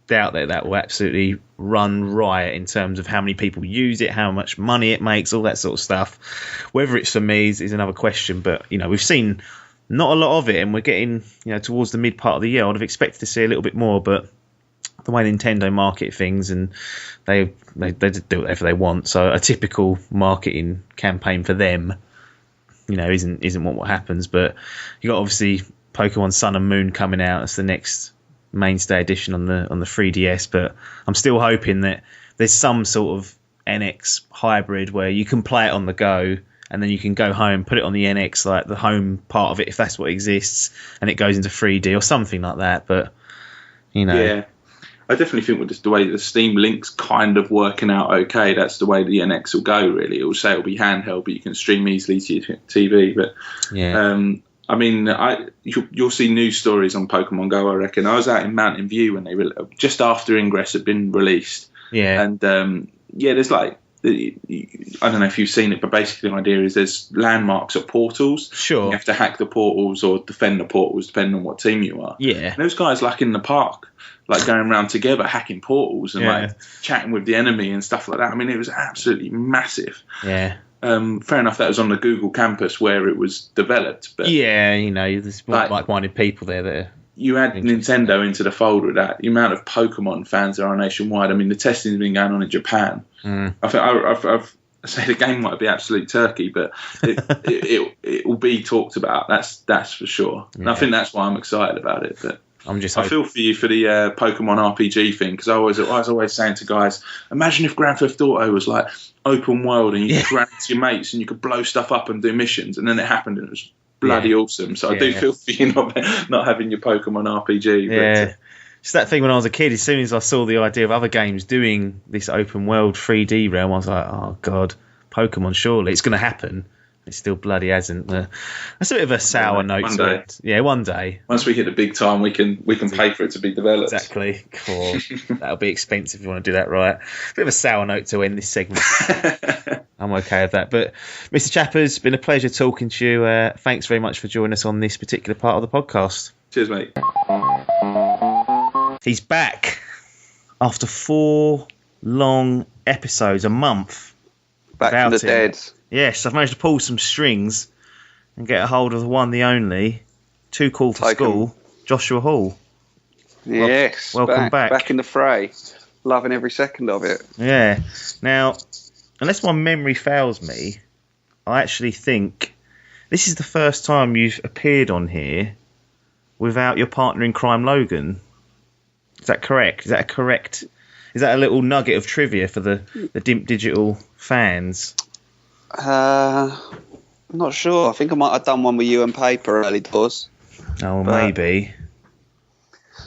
doubt that will absolutely run riot in terms of how many people use it, how much money it makes, all that sort of stuff. Whether it's for me is another question, but we've seen not a lot of it, and we're getting towards the mid part of the year. I'd have expected to see a little bit more, but the way Nintendo market things, and they just do whatever they want. So a typical marketing campaign for them, isn't what happens. But you got obviously Pokemon Sun and Moon coming out. That's the next mainstay edition on the 3DS. But I'm still hoping that there's some sort of NX hybrid where you can play it on the go, and then you can go home, put it on the NX, like the home part of it, if that's what exists, and it goes into 3D or something like that. But yeah. I definitely think with the way the Steam Link's kind of working out okay, that's the way the NX will go, really. It will say it'll be handheld, but you can stream easily to your TV. But I mean, you'll see news stories on Pokemon Go, I reckon. I was out in Mountain View when they just after Ingress had been released. Yeah. And there's like, I don't know if you've seen it, but basically the idea is there's landmarks at portals. Sure. You have to hack the portals or defend the portals, depending on what team you are. Yeah. And those guys, like in the park, like going around together, hacking portals and like chatting with the enemy and stuff like that. I mean, it was absolutely massive. Yeah. Fair enough, that was on the Google campus where it was developed. But there's more like-minded people there that you add Nintendo into the fold with that. The amount of Pokemon fans there are nationwide. I mean, the testing's been going on in Japan. I think I say the game might be absolute turkey, but it will be talked about. That's for sure. And I think that's why I'm excited about it. But I feel for you for the Pokemon RPG thing, because I was always saying to guys, imagine if Grand Theft Auto was like open world and you could run into your mates and you could blow stuff up and do missions, and then it happened and it was bloody awesome. So I do feel for you not having your Pokemon RPG. Yeah. But, it's that thing when I was a kid, as soon as I saw the idea of other games doing this open world 3D realm, I was like, oh God, Pokemon, surely it's going to happen. It still bloody hasn't. That's a bit of a sour note. One day. Yeah, one day. Once we hit the big time, we can pay for it to be developed. Exactly. Cool. That'll be expensive if you want to do that right. Bit of a sour note to end this segment. I'm okay with that. But Mr. Chappers, been a pleasure talking to you. Thanks very much for joining us on this particular part of the podcast. Cheers, mate. He's back after 4 long episodes, a month. Back from the dead. Yes, I've managed to pull some strings and get a hold of the one, the only, too cool for school, Joshua Hall. Yes, welcome back. Back in the fray. Loving every second of it. Yeah. Now, unless my memory fails me, I actually think this is the first time you've appeared on here without your partner in crime, Logan. Is that correct? Is that a little nugget of trivia for the Dimp Digital fans? Not sure. I think I might have done one with you and Paper early doors. Oh, maybe.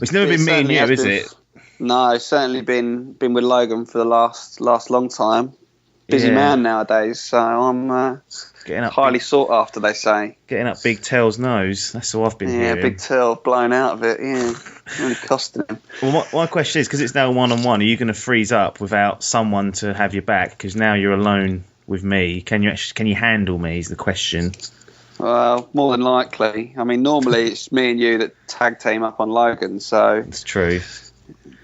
It's never been me and you, is it? No, it's certainly been with Logan for the last long time. Busy man nowadays, so I'm getting up highly sought after, they say. Getting up Big Tail's nose. That's all I've been hearing. Yeah, Big Tail blown out of it. Yeah, really costing him. Well, my question is, because it's now 1-on-1, are you going to freeze up without someone to have your back? Because now you're alone with me. Can you handle me? Is the question. Well, more than likely. I mean, normally it's me and you that tag team up on Logan, so it's true.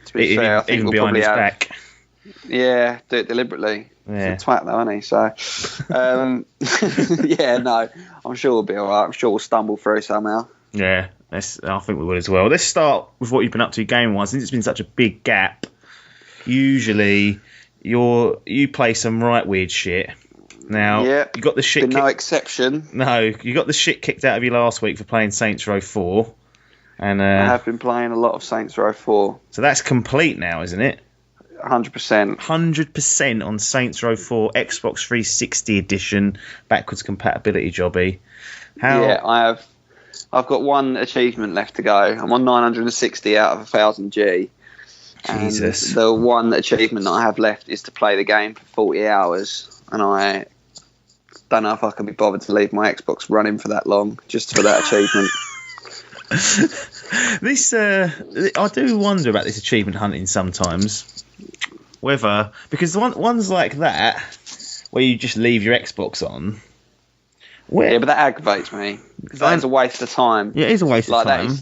To be fair, I think even we'll behind probably his back. Yeah, do it deliberately. Yeah. He's a twat though, isn't he? So, yeah, no, I'm sure we'll be all right. I'm sure we'll stumble through somehow. Yeah, I think we will as well. Let's start with what you've been up to game-wise. Since it's been such a big gap, usually you play some right weird shit. Now, you got the shit. No exception. No, you got the shit kicked out of you last week for playing Saints Row 4. And I have been playing a lot of Saints Row 4. So that's complete now, isn't it? 100%. 100% on Saints Row 4 Xbox 360 edition backwards compatibility jobby. Yeah, I've got one achievement left to go. I'm on 960 out of 1000G. Jesus. And the one achievement that I have left is to play the game for 40 hours, and I don't know if I can be bothered to leave my Xbox running for that long just for that achievement. I do wonder about this achievement hunting sometimes. Whether, because the ones like that, where you just leave your Xbox on. Yeah, but that aggravates me. Because that is a waste of time. Yeah, it is a waste of time.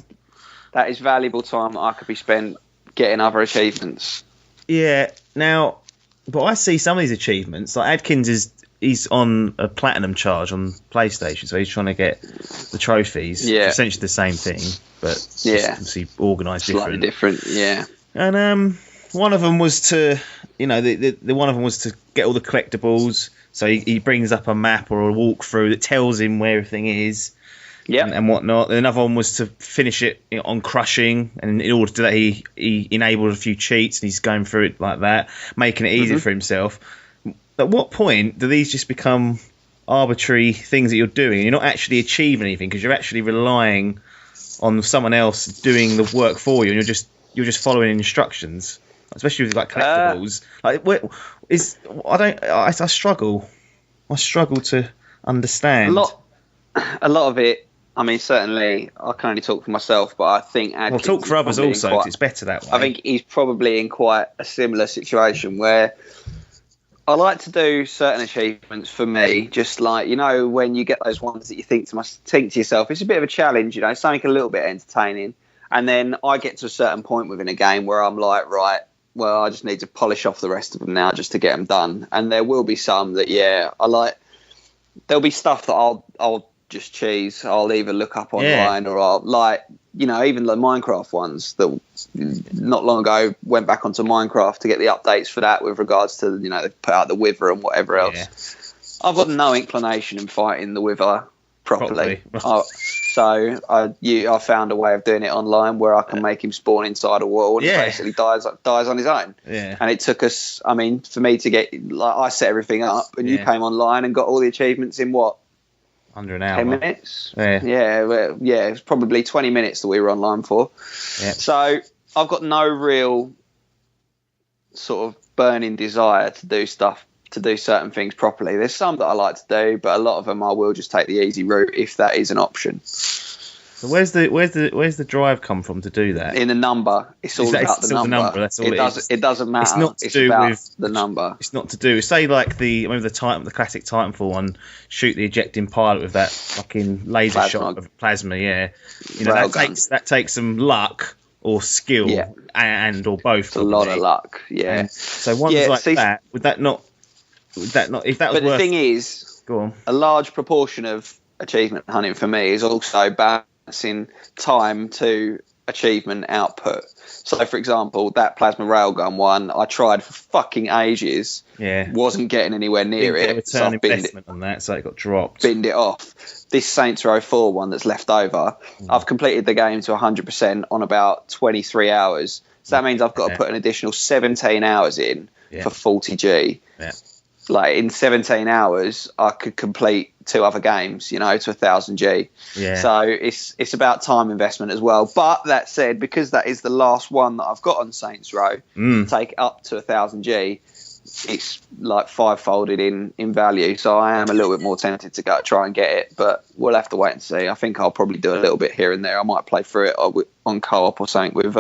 That is valuable time that I could be spent getting other achievements. Yeah. Now, but I see some of these achievements. Like Adkins he's on a platinum charge on PlayStation, so he's trying to get the trophies. Yeah. Essentially the same thing, but obviously organised slightly different. Yeah. And one of them was to, the one of them was to get all the collectibles. So he brings up a map or a walkthrough that tells him where everything is. Yeah. And whatnot. And another one was to finish it on crushing, and in order to do that, he enabled a few cheats, and he's going through it like that, making it easier for himself. At what point do these just become arbitrary things that you're doing? You're not actually achieving anything because you're actually relying on someone else doing the work for you, and you're just following instructions, especially with like collectibles. I struggle. I struggle to understand. A lot of it. I mean, certainly, I can only talk for myself, but I think Adkins talk for others also, because it's better that way. I think he's probably in quite a similar situation where I like to do certain achievements for me, just like, when you get those ones that you think to yourself, it's a bit of a challenge, something a little bit entertaining. And then I get to a certain point within a game where I'm like, right, well, I just need to polish off the rest of them now just to get them done. And there will be some that, I like. There'll be stuff that I'll just cheese. I'll either look up online or I'll even the Minecraft ones that not long ago went back onto Minecraft to get the updates for that with regards to, they put out the Wither and whatever else. Yeah. I've got no inclination in fighting the Wither properly. So I found a way of doing it online where I can make him spawn inside a wall and he basically dies on his own. Yeah. And it took us, for me to get, I set everything up and you came online and got all the achievements in what? Under an hour. 10 minutes? Yeah, it was probably 20 minutes that we were online for. Yeah. So I've got no real sort of burning desire to do certain things properly. There's some that I like to do, but a lot of them I will just take the easy route if that is an option. So where's the drive come from to do that? In the number. It's all about the number. That's all it is. It doesn't matter. It's not to do with the number. It's not to do. Say like the classic Titanfall one, shoot the ejecting pilot with that fucking laser shot of plasma. Yeah, that takes some luck or skill and or both. It's a lot of luck. Yeah. So ones like that. Would that not? If that was but the thing is, go on. A large proportion of achievement hunting for me is also balancing time to achievement output. So, for example, that plasma railgun one, I tried for fucking ages. Yeah. Wasn't getting anywhere near it. Return on investment on that, so it got dropped. Binned it off. This Saints Row 4 one that's left over, I've completed the game to 100% on about 23 hours. So that means I've got to put an additional 17 hours in for 40G. Yeah. Like in 17 hours, I could complete 2 other games, to 1000G. Yeah. So it's about time investment as well. But that said, because that is the last one that I've got on Saints Row, take up to 1000G, it's like 5-folded in value. So I am a little bit more tempted to go try and get it, but we'll have to wait and see. I think I'll probably do a little bit here and there. I might play through it on co-op or something with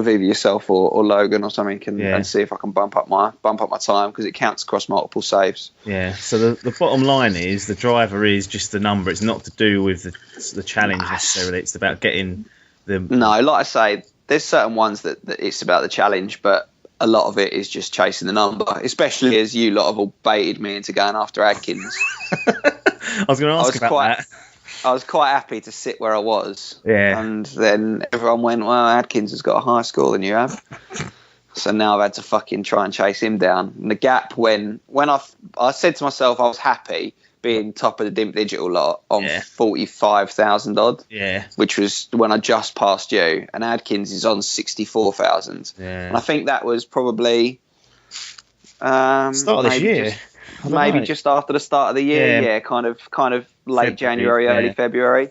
either yourself or Logan or something, and see if I can bump up my time, because it counts across multiple saves. Yeah. So the bottom line is the driver is just the number. It's not to do with the challenge necessarily. It's about getting the. No, like I say, there's certain ones that it's about the challenge, but a lot of it is just chasing the number. Especially as you lot have all baited me into going after Adkins. I was going to ask about that. I was quite happy to sit where I was. Yeah. And then everyone went, well, Adkins has got a higher score than you have. So now I've had to fucking try and chase him down. And the gap when I said to myself I was happy being top of the Dimp Digital lot on 45,000 odd. Yeah. Which was when I just passed you. And Adkins is on 64,000. Yeah. And I think that was probably start of this year. Maybe just after the start of the year, kind of late January, early February,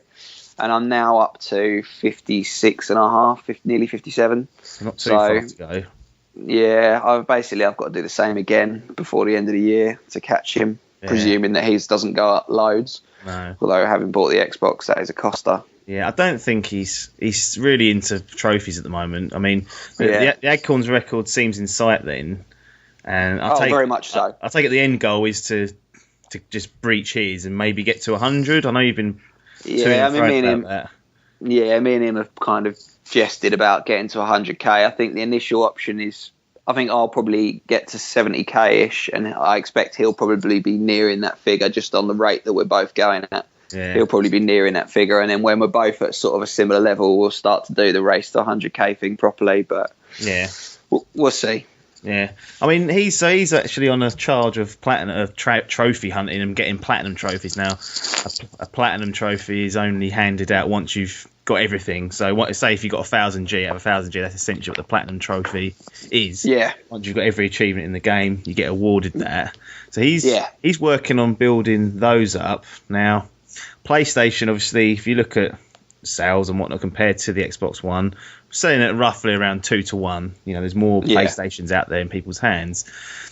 and I'm now up to 56 and a half, nearly 57. Not too far to go. Yeah, I've got to do the same again before the end of the year to catch him, presuming that his doesn't go up loads. No. Although having bought the Xbox, that is a coster. Yeah, I don't think he's really into trophies at the moment. I mean, the Acorns record seems in sight then. And very much so. I take it the end goal is to just breach his and maybe get to 100. I know you've been me and him. Yeah, me and him have kind of jested about getting to 100k. I think the initial option is, I think I'll probably get to 70k-ish, and I expect he'll probably be nearing that figure just on the rate that we're both going at. Yeah. He'll probably be nearing that figure, and then when we're both at sort of a similar level, we'll start to do the race to 100k thing properly. But yeah, we'll see. Yeah, I mean he's actually on a charge of trophy hunting and getting platinum trophies now. A platinum trophy is only handed out once you've got everything. So say if you got 1000 G out of 1000 G, that's essentially what the platinum trophy is. Yeah. Once you've got every achievement in the game, you get awarded that. So he's working on building those up now. PlayStation, obviously, if you look at sales and whatnot compared to the Xbox One, selling it roughly around 2 to 1. You know, there's more PlayStations out there in people's hands.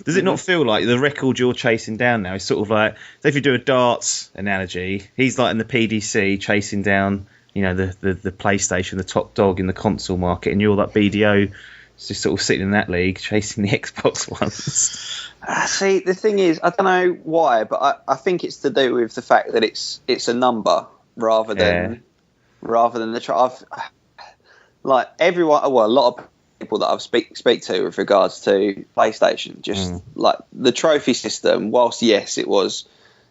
Does it not feel like the record you're chasing down now is sort of like, so if you do a darts analogy, he's like in the PDC chasing down, you know, the PlayStation, the top dog in the console market, and you're like BDO, just sort of sitting in that league chasing the Xbox Ones. See, the thing is, I don't know why, but I think it's to do with the fact that it's a number rather than the like everyone. Well, a lot of people that I've speak to with regards to PlayStation, just like the trophy system. Whilst yes, it was,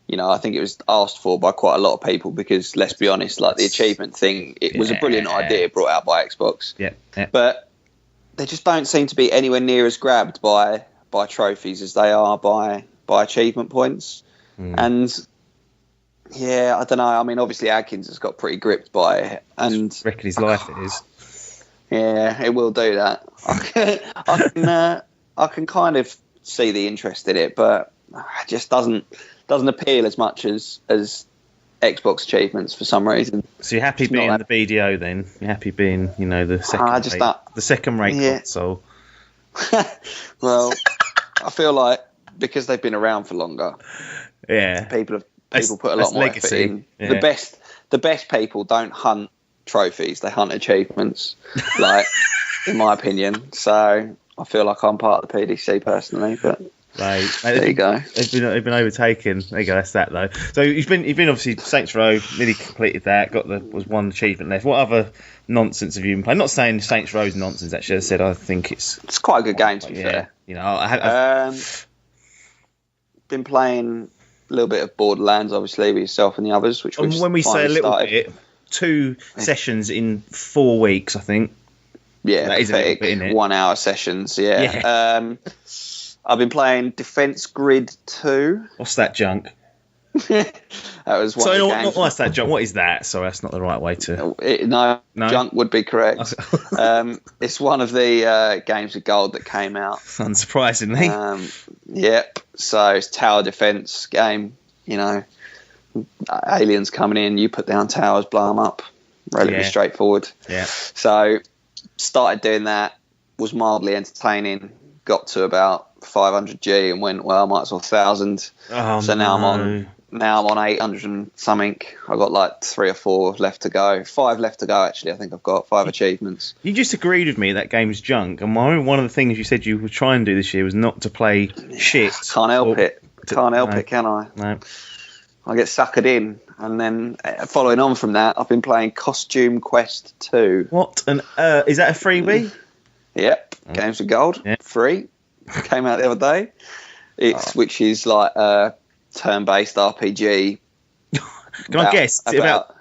you know, I think it was asked for by quite a lot of people because let's be honest, like the achievement thing, it was a brilliant idea brought out by Xbox. Yeah. But they just don't seem to be anywhere near as grabbed by trophies as they are by achievement points. And yeah, I don't know. I mean, obviously Adkins has got pretty gripped by it, and reckon his life it is. Yeah, it will do that. I can kind of see the interest in it, but it just doesn't appeal as much as Xbox achievements for some reason. So you're happy being the BDO then? You're happy being, you know, the second rate console? Well, I feel like because they've been around for longer, people put a lot more effort in. Yeah. The best people don't hunt trophies; they hunt achievements. Like, in my opinion. So I feel like I'm part of the PDC personally, but. Right. There you go. They've been overtaken. There you go. That's that though. So you've been obviously Saints Row, nearly completed that. Was one achievement left. What other nonsense have you been playing? Not saying Saints Row's nonsense. Actually, as I said, I think it's quite a good game to be fair. You know, I've been playing a little bit of Borderlands, obviously, with yourself and the others. Which when we say a little bit, 2 sessions in 4 weeks, I think. Yeah, that is a little bit, isn't it? 1 hour sessions. Yeah. I've been playing Defense Grid 2. What's that junk? That was one of the games. What's that junk? What is that? Sorry, that's not the right way to... No, junk would be correct. It's one of the games of gold that came out. Unsurprisingly. Yep. So it's tower defense game. You know, aliens coming in, you put down towers, blow them up. Relatively straightforward. Yeah. So started doing that. Was mildly entertaining. Got to about 500G and went, well, I might as well 1,000. So now I'm on 800 and something. I've got like 3 or 4 left to go. 5 left to go, actually. I think I've got 5 achievements. You just agreed with me that game's junk. And one of the things you said you would try and do this year was not to play shit. Can't help it. Can't help it, can I? No. I get suckered in. And then following on from that, I've been playing Costume Quest 2. What? Is that a freebie? Yep. Games of Gold. Yeah. Free. Came out the other day. Which is like a turn-based RPG. Can I guess? It's about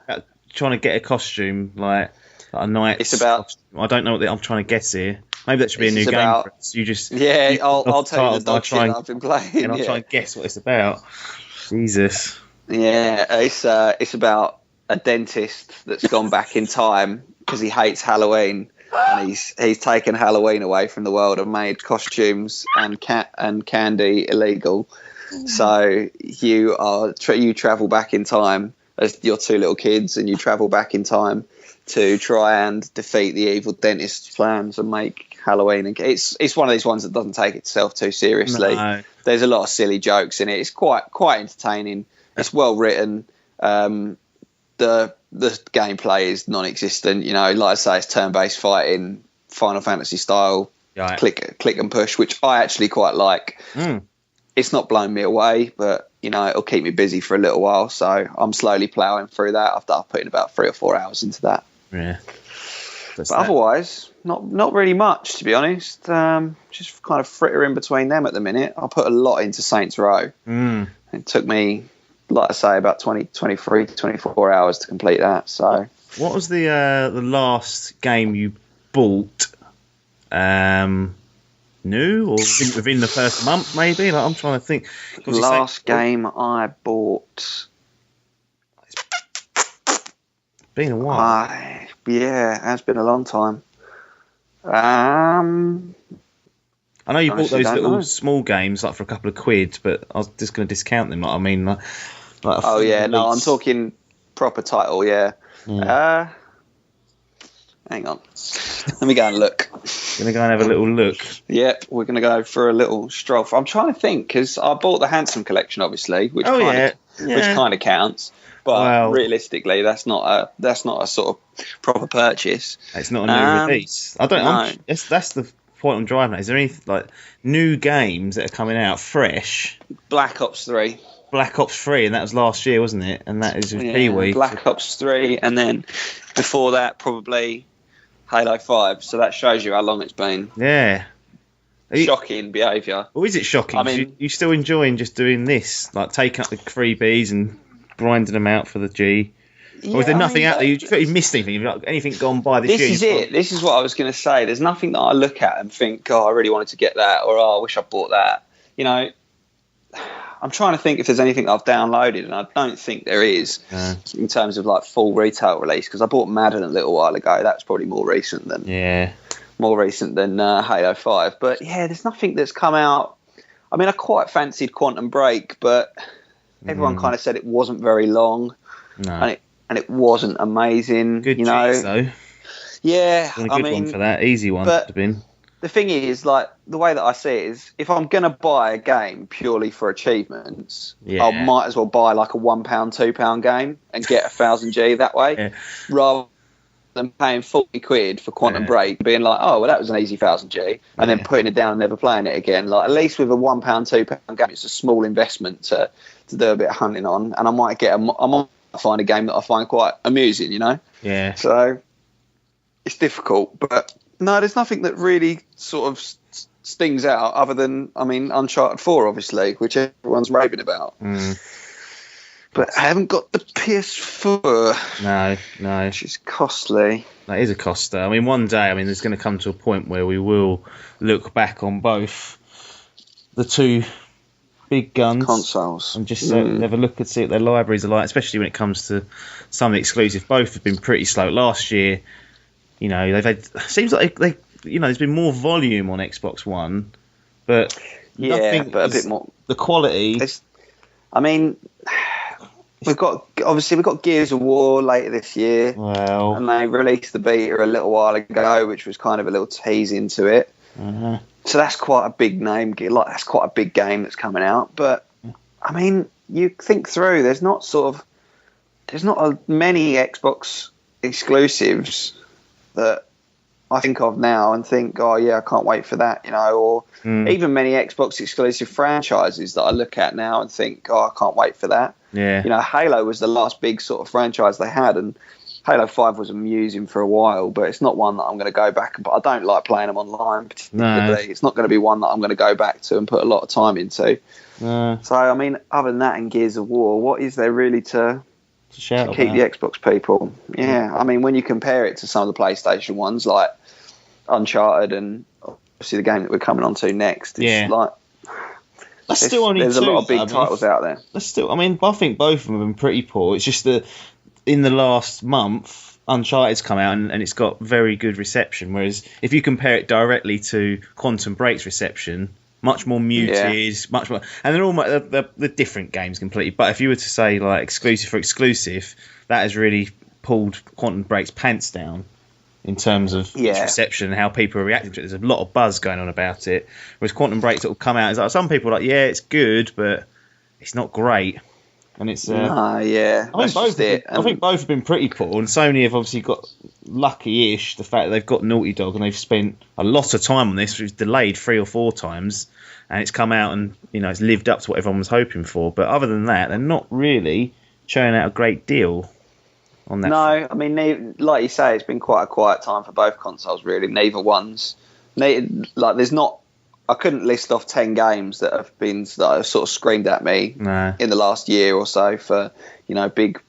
trying to get a costume, like a knight. It's about... I don't know what I'm trying to guess here. Maybe that should be a new game for us. You just... Yeah, I'll tell you the dog shit I've been playing. And I'll try and guess what it's about. Jesus. Yeah, it's about a dentist that's gone back in time because he hates Halloween. And he's taken Halloween away from the world and made costumes and candy illegal. So you travel back in time as your 2 little kids, and you travel back in time to try and defeat the evil dentist's plans and make Halloween. And it's one of these ones that doesn't take itself too seriously. No. There's a lot of silly jokes in it. It's quite entertaining. It's well written. The gameplay is non-existent, you know. Like I say, it's turn-based fighting, Final Fantasy style, click and push, which I actually quite like. It's not blown me away, but you know, it'll keep me busy for a little while. So I'm slowly ploughing through that. I've put in about 3 or 4 hours into that. Yeah. But otherwise, not really much, to be honest. Just kind of fritter in between them at the minute. I put a lot into Saints Row. It took me, like I say, about 23, 24 hours to complete that. So, what was the last game you bought? New or within the first month, maybe? Like, I'm trying to think. Last game I bought. Been a while. Yeah, it has been a long time. I know you bought those little small games like for a couple of quid, but I was just going to discount them. I mean, I'm talking proper title. Yeah. Hang on, let me go and look. Gonna go and have a little look. Yep, we're gonna go for a little stroll. I'm trying to think because I bought the Handsome collection, obviously, which kind of counts. But realistically, that's not a sort of proper purchase. It's not a new release. I don't know. That's the point I'm driving at. Is there any like new games that are coming out fresh? Black Ops 3. Black Ops 3, and that was last year, wasn't it? And that is with Pee-wee. Black Ops 3, and then before that, probably Halo 5. So that shows you how long it's been. Yeah. Shocking behaviour. Or is it shocking? I mean, you still enjoying just doing this, like taking up the freebies and grinding them out for the G? Or is there nothing out there? You missed anything? Have you got anything gone by this year? This is it. This is what I was going to say. There's nothing that I look at and think, I really wanted to get that, or I wish I bought that. You know, I'm trying to think if there's anything that I've downloaded, and I don't think there is in terms of like full retail release, because I bought Madden a little while ago. That's probably more recent than Halo 5. But yeah, there's nothing that's come out. I mean, I quite fancied Quantum Break, but everyone kind of said it wasn't very long, and it wasn't amazing. Good cheese, though. Yeah, a good one for that. Easy one to have been. The thing is, like, the way that I see it is, if I'm going to buy a game purely for achievements, I might as well buy like a £1, £2 game and get 1,000 G that way, rather than paying 40 quid for Quantum Break, being like, oh, well, that was an easy 1,000 G, and then putting it down and never playing it again. Like, at least with a £1, £2 game, it's a small investment to do a bit of hunting on, and I might find a game that I find quite amusing, you know? Yeah. So, it's difficult, but no, there's nothing that really sort of stings out other than, I mean, Uncharted 4, obviously, which everyone's raving about. But I haven't got the PS4. No. Which is costly. That is a coster. I mean, one day, there's going to come to a point where we will look back on both the two big guns consoles and just have a look and see what their libraries are like, especially when it comes to some of the exclusive. Both have been pretty slow. Last year, you know, seems like there's been more volume on Xbox One, but a bit more. The quality. We've got Gears of War later this year. Well, and they released the beta a little while ago, which was kind of a little tease into it. So that's quite a big name. Like, that's quite a big game that's coming out. But I mean, you think through. There's not many Xbox exclusives that I think of now and think, oh yeah, I can't wait for that, you know, or even many Xbox exclusive franchises that I look at now and think, oh, I can't wait for that. Yeah. You know, Halo was the last big sort of franchise they had, and Halo 5 was amusing for a while, but it's not one that I'm going to go back. But I don't like playing them online particularly. No. It's not going to be one that I'm going to go back to and put a lot of time into. No. So, I mean, other than that and Gears of War, what is there really to keep the Xbox people? Yeah, I mean, when you compare it to some of the PlayStation ones, like Uncharted and obviously the game that we're coming on to next, it's like... There's a lot of big titles out there. I think both of them have been pretty poor. It's just that in the last month, Uncharted's come out and it's got very good reception. Whereas if you compare it directly to Quantum Break's reception, much more muted, much more, and they're all they're different games completely. But if you were to say like exclusive for exclusive, that has really pulled Quantum Break's pants down in terms of its reception and how people are reacting to it. There's a lot of buzz going on about it. Whereas Quantum Break sort of come out, it's like some people are like, yeah, it's good, but it's not great. And it's I think both have been pretty poor, and Sony have obviously got lucky-ish the fact that they've got Naughty Dog and they've spent a lot of time on this, which was delayed 3 or 4 times, and it's come out and, you know, it's lived up to what everyone was hoping for. But other than that, they're not really churning out a great deal. on that? No, I mean, like you say, it's been quite a quiet time for both consoles, really. Neither one's. There's not. I couldn't list off 10 games that have sort of screamed at me in the last year or so for, big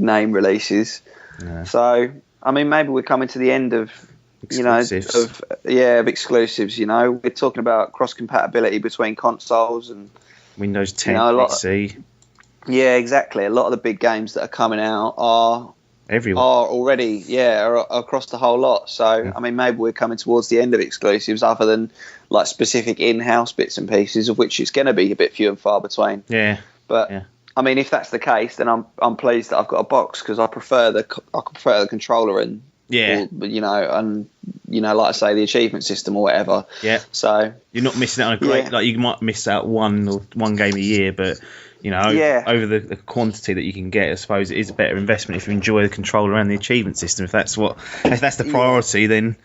name releases. No. So, I mean, maybe we're coming to the end of exclusives. Of exclusives. We're talking about cross compatibility between consoles and Windows 10 PC. Yeah, exactly. A lot of the big games that are coming out are already are across the whole lot. So I mean, maybe we're coming towards the end of exclusives, other than like specific in-house bits and pieces, of which it's going to be a bit few and far between. Yeah, but I mean, if that's the case, then I'm pleased that I've got a box, because I prefer the controller and like I say, the achievement system or whatever. Yeah. So you're not missing out on a great like you might miss out one game a year, but over the quantity that you can get, I suppose it is a better investment if you enjoy the controller and the achievement system. If that's the priority, then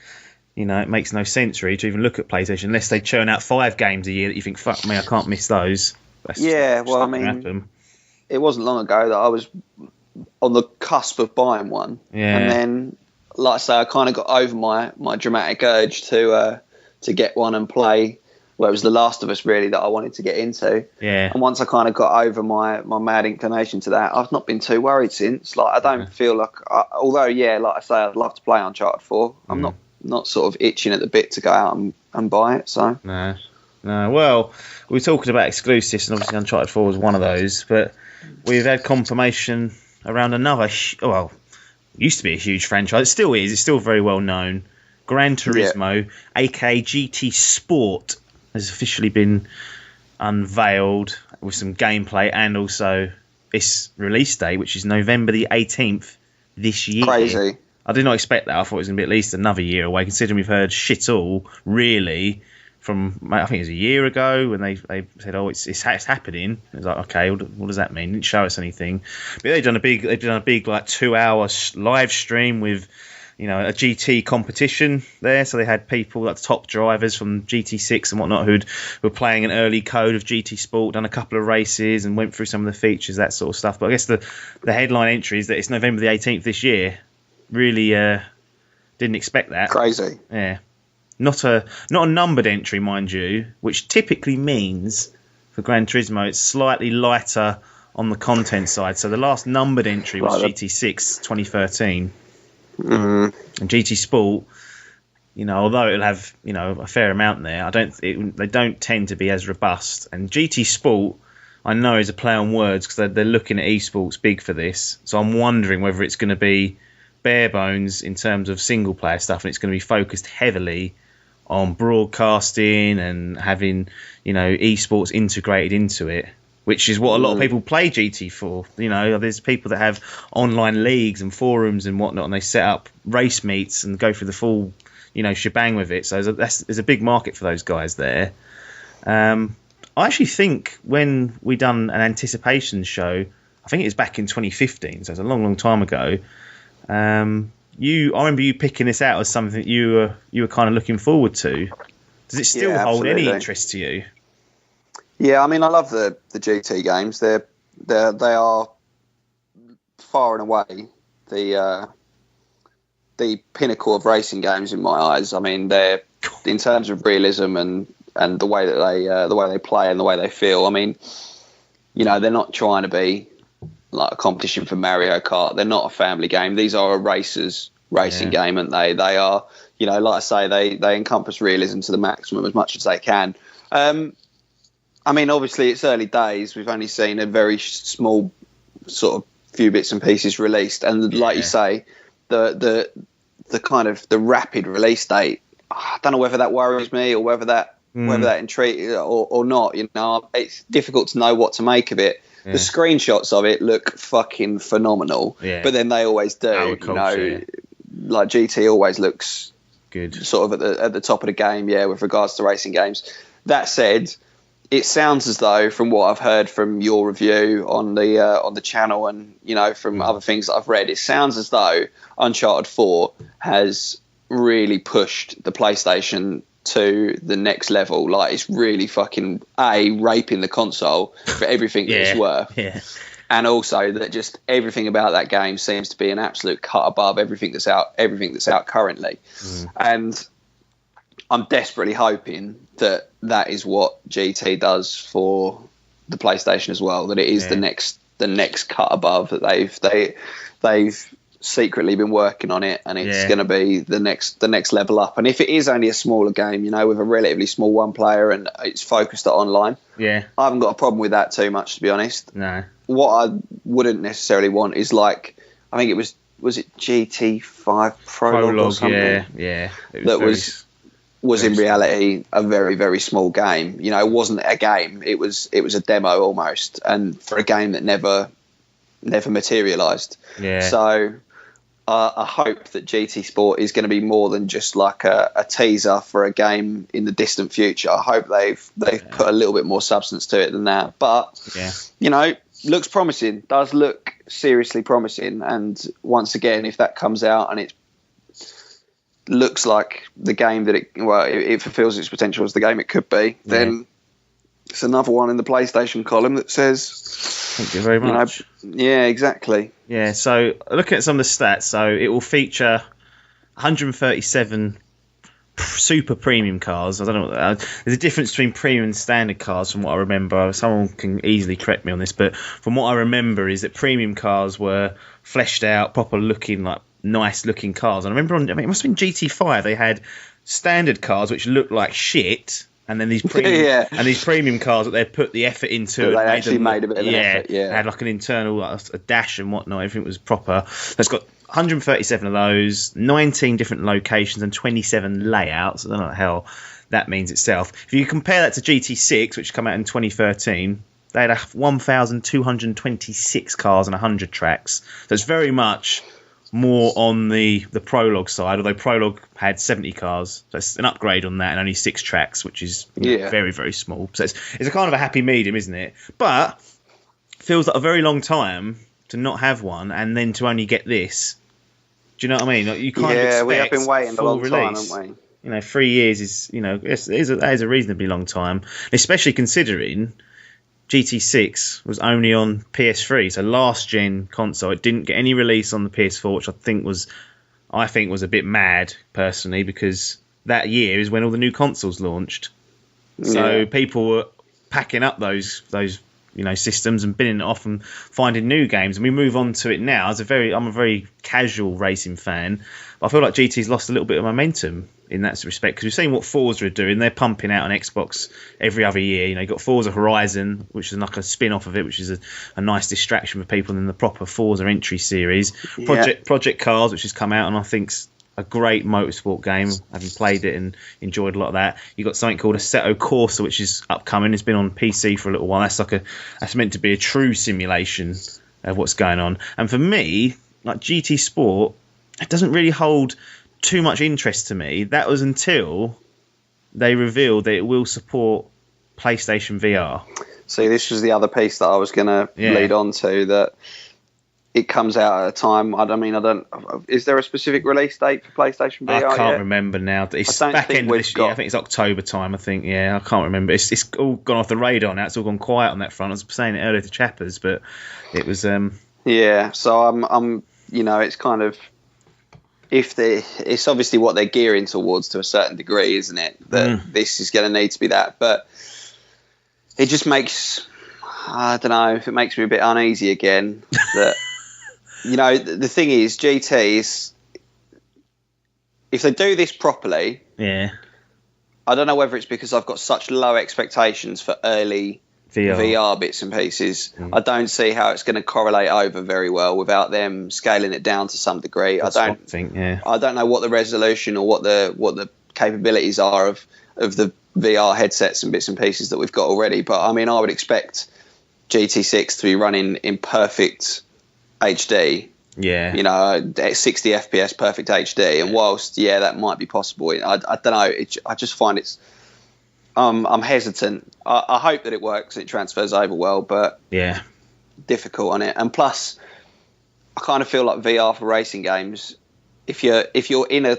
it makes no sense really to even look at PlayStation unless they churn out 5 games a year that you think, fuck me, I can't miss those. That's I mean, happen. It wasn't long ago that I was on the cusp of buying one, and then, like I say, I kind of got over my dramatic urge to get one and play. Well, it was The Last of Us really that I wanted to get into. Yeah. And once I kind of got over my mad inclination to that, I've not been too worried since. Like, I don't feel like, although like I say, I'd love to play Uncharted 4. I'm not sort of itching at the bit to go out and buy it. So no. Well, we were talking about exclusives, and obviously Uncharted 4 was one of those. But we've had confirmation around another. Used to be a huge franchise. It still is. It's still very well known. Gran Turismo, aka GT Sport, has officially been unveiled with some gameplay and also its release date, which is November the 18th this year. Crazy. I did not expect that. I thought it was going to be at least another year away, considering we've heard shit all, really, from, I think it was a year ago when they said, oh, it's happening. It was like, okay, what does that mean? It didn't show us anything. But they've done a big like 2-hour live stream with a GT competition there. So they had people like the top drivers from GT6 and whatnot who were playing an early code of GT Sport, done a couple of races and went through some of the features, that sort of stuff. But I guess the headline entry is that it's November the 18th this year. Really didn't expect that. Crazy. Yeah. Not a numbered entry, mind you, which typically means for Gran Turismo it's slightly lighter on the content side. So the last numbered entry was GT6 2013. Mm-hmm. And GT Sport, although it'll have a fair amount there, they don't tend to be as robust. And GT Sport, I know, is a play on words because they're looking at esports big for this. So I'm wondering whether it's going to be bare bones in terms of single player stuff, and it's going to be focused heavily on broadcasting and having esports integrated into it, which is what a lot of people play GT for. There's people that have online leagues and forums and whatnot, and they set up race meets and go through the full shebang with it. So there's a big market for those guys there. I actually think when we done an anticipation show, I think it was back in 2015, so it's a long time ago. I remember you picking this out as something that you were kind of looking forward to. Does it still hold any interest to you? Yeah, I mean, I love the GT games. They are far and away the pinnacle of racing games in my eyes. I mean, they're, in terms of realism and the way that they play and the way they feel. I mean, they're not trying to be like a competition for Mario Kart. They're not a family game. These are a racing game, and they are, like I say, they encompass realism to the maximum as much as they can. I mean, obviously it's early days. We've only seen a very small sort of few bits and pieces released, and like you say, the kind of the rapid release date, I don't know whether that worries me or whether that intrigues or not. It's difficult to know what to make of it. Yeah. The screenshots of it look fucking phenomenal, but then they always do. Like GT always looks good, sort of at the top of the game. Yeah, with regards to racing games. That said, it sounds as though, from what I've heard from your review on the channel and from other things that I've read, it sounds as though Uncharted 4 has really pushed the PlayStation to the next level. Like, it's really fucking raping the console for everything that it's worth. Yeah. and also that just everything about that game seems to be an absolute cut above everything that's out currently. And I'm desperately hoping that is what GT does for the PlayStation as well, that it is the next cut above, that they've secretly been working on it, and it's going to be the next level up. And if it is only a smaller game, with a relatively small one player and it's focused at online, I haven't got a problem with that too much, to be honest. No. What I wouldn't necessarily want is I think it was it GT5 Prologue or something? Yeah. Was in reality a very, very small game. It wasn't a game. It was a demo almost, and for a game that never materialised. Yeah. So I hope that GT Sport is going to be more than just like a teaser for a game in the distant future. I hope they've put a little bit more substance to it than that. But looks promising. Does look seriously promising. And once again, if that comes out and it looks like the game that it fulfills its potential as the game it could be, then it's another one in the PlayStation column that says, thank you very much. Yeah, exactly. Yeah, so looking at some of the stats, so it will feature 137 super premium cars. I don't know. There's a difference between premium and standard cars from what I remember. Someone can easily correct me on this, but from what I remember is that premium cars were fleshed out, proper looking, like nice looking cars. And I remember it must have been GT5. They had standard cars which looked like shit. And then these premium and these premium cars that they put the effort into, they actually made a bit of an effort. Yeah, had like an internal a dash and whatnot. Everything was proper. It's got 137 of those, 19 different locations, and 27 layouts. I don't know what the hell that means itself. If you compare that to GT6, which came out in 2013, they had 1,226 cars and 100 tracks. So it's very much more on the Prologue side, although Prologue had 70 cars, so it's an upgrade on that, and only 6 tracks, which is very, very small. So it's a kind of a happy medium, isn't it? But feels like a very long time to not have one, and then to only get this. Do you know what I mean? Like, you kind of expect we have been waiting a long time, haven't we? 3 years is, that is a reasonably long time, especially considering GT6 was only on PS3, so last gen console. It didn't get any release on the PS4, which I think was a bit mad personally, because that year is when all the new consoles launched. So people were packing up those systems and binning it off and finding new games. And we move on to it now. I'm a very casual racing fan. I feel like GT's lost a little bit of momentum in that respect, because we've seen what Forza are doing. They're pumping out on Xbox every other year. You've got Forza Horizon, which is like a spin-off of it, which is a nice distraction for people in the proper Forza entry series. Project Cars, which has come out and I think's a great motorsport game, having played it and enjoyed a lot of that. You've got something called Assetto Corsa, which is upcoming. It's been on PC for a little while. That's meant to be a true simulation of what's going on. And for me, like GT Sport, it doesn't really hold too much interest to me. That was until they revealed that it will support PlayStation VR. See, this was the other piece that I was going to lead on to, that it comes out at a time. Is there a specific release date for PlayStation VR? I can't remember now. It's back end of this year. I think it's October time. I think. Yeah, I can't remember. It's all gone off the radar now. It's all gone quiet on that front. I was saying it earlier to Chappers, but it was. So I'm. It's kind of. It's obviously what they're gearing towards to a certain degree, isn't it? That this is going to need to be that, but it just makes. I don't know if it makes me a bit uneasy again. That. The thing is, GTs, if they do this properly, I don't know whether it's because I've got such low expectations for early VR bits and pieces. I don't see how it's going to correlate over very well without them scaling it down to some degree. I don't know what the resolution or what the capabilities are of the VR headsets and bits and pieces that we've got already. But I would expect GT6 to be running in perfect HD, at 60 FPS perfect HD, and whilst that might be possible, I don't know, I just find I'm hesitant. I hope that it works, it transfers over well, but difficult on it. And plus I kind of feel like VR for racing games, if you're in a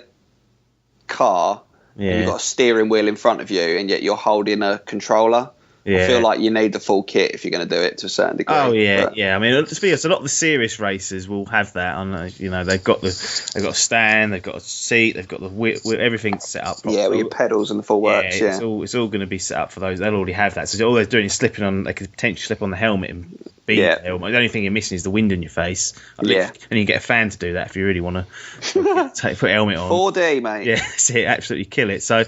car and you've got a steering wheel in front of you and yet you're holding a controller, I feel like you need the full kit if you're going to do it to a certain degree. Oh yeah, yeah. I mean, let's be honest, a lot of the serious racers will have that. On they've got a stand, they've got a seat, they've got everything's set up properly. Yeah, with your pedals and the full works. Yeah, it's all going to be set up for those. They'll already have that. So all they're doing is slipping on. They could potentially slip on the helmet and beat the helmet. The only thing you're missing is the wind in your face. And you get a fan to do that if you really want to put a helmet on. 4D, mate. Yeah, see, absolutely kill it. So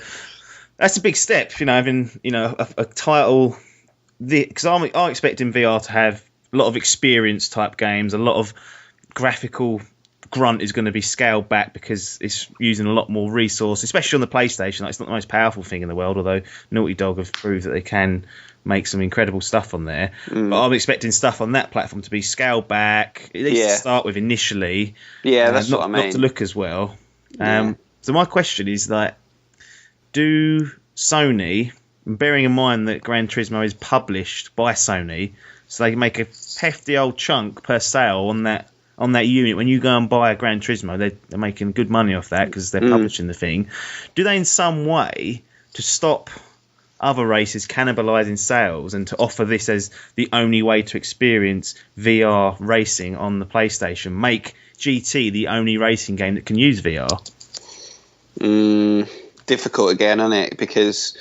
that's a big step. Having a title. Because I'm expecting VR to have a lot of experience type games, a lot of graphical grunt is going to be scaled back because it's using a lot more resource, especially on the PlayStation. It's not the most powerful thing in the world, although Naughty Dog have proved that they can make some incredible stuff on there. But I'm expecting stuff on that platform to be scaled back, at least to start with initially. Yeah, that's what I mean. Not to look as well. So my question is, do Sony... bearing in mind that Gran Turismo is published by Sony, so they can make a hefty old chunk per sale on that unit. When you go and buy a Gran Turismo, they're making good money off that because they're publishing the thing. Do they in some way to stop other races cannibalising sales and to offer this as the only way to experience VR racing on the PlayStation, make GT the only racing game that can use VR? Difficult again, isn't it? Because...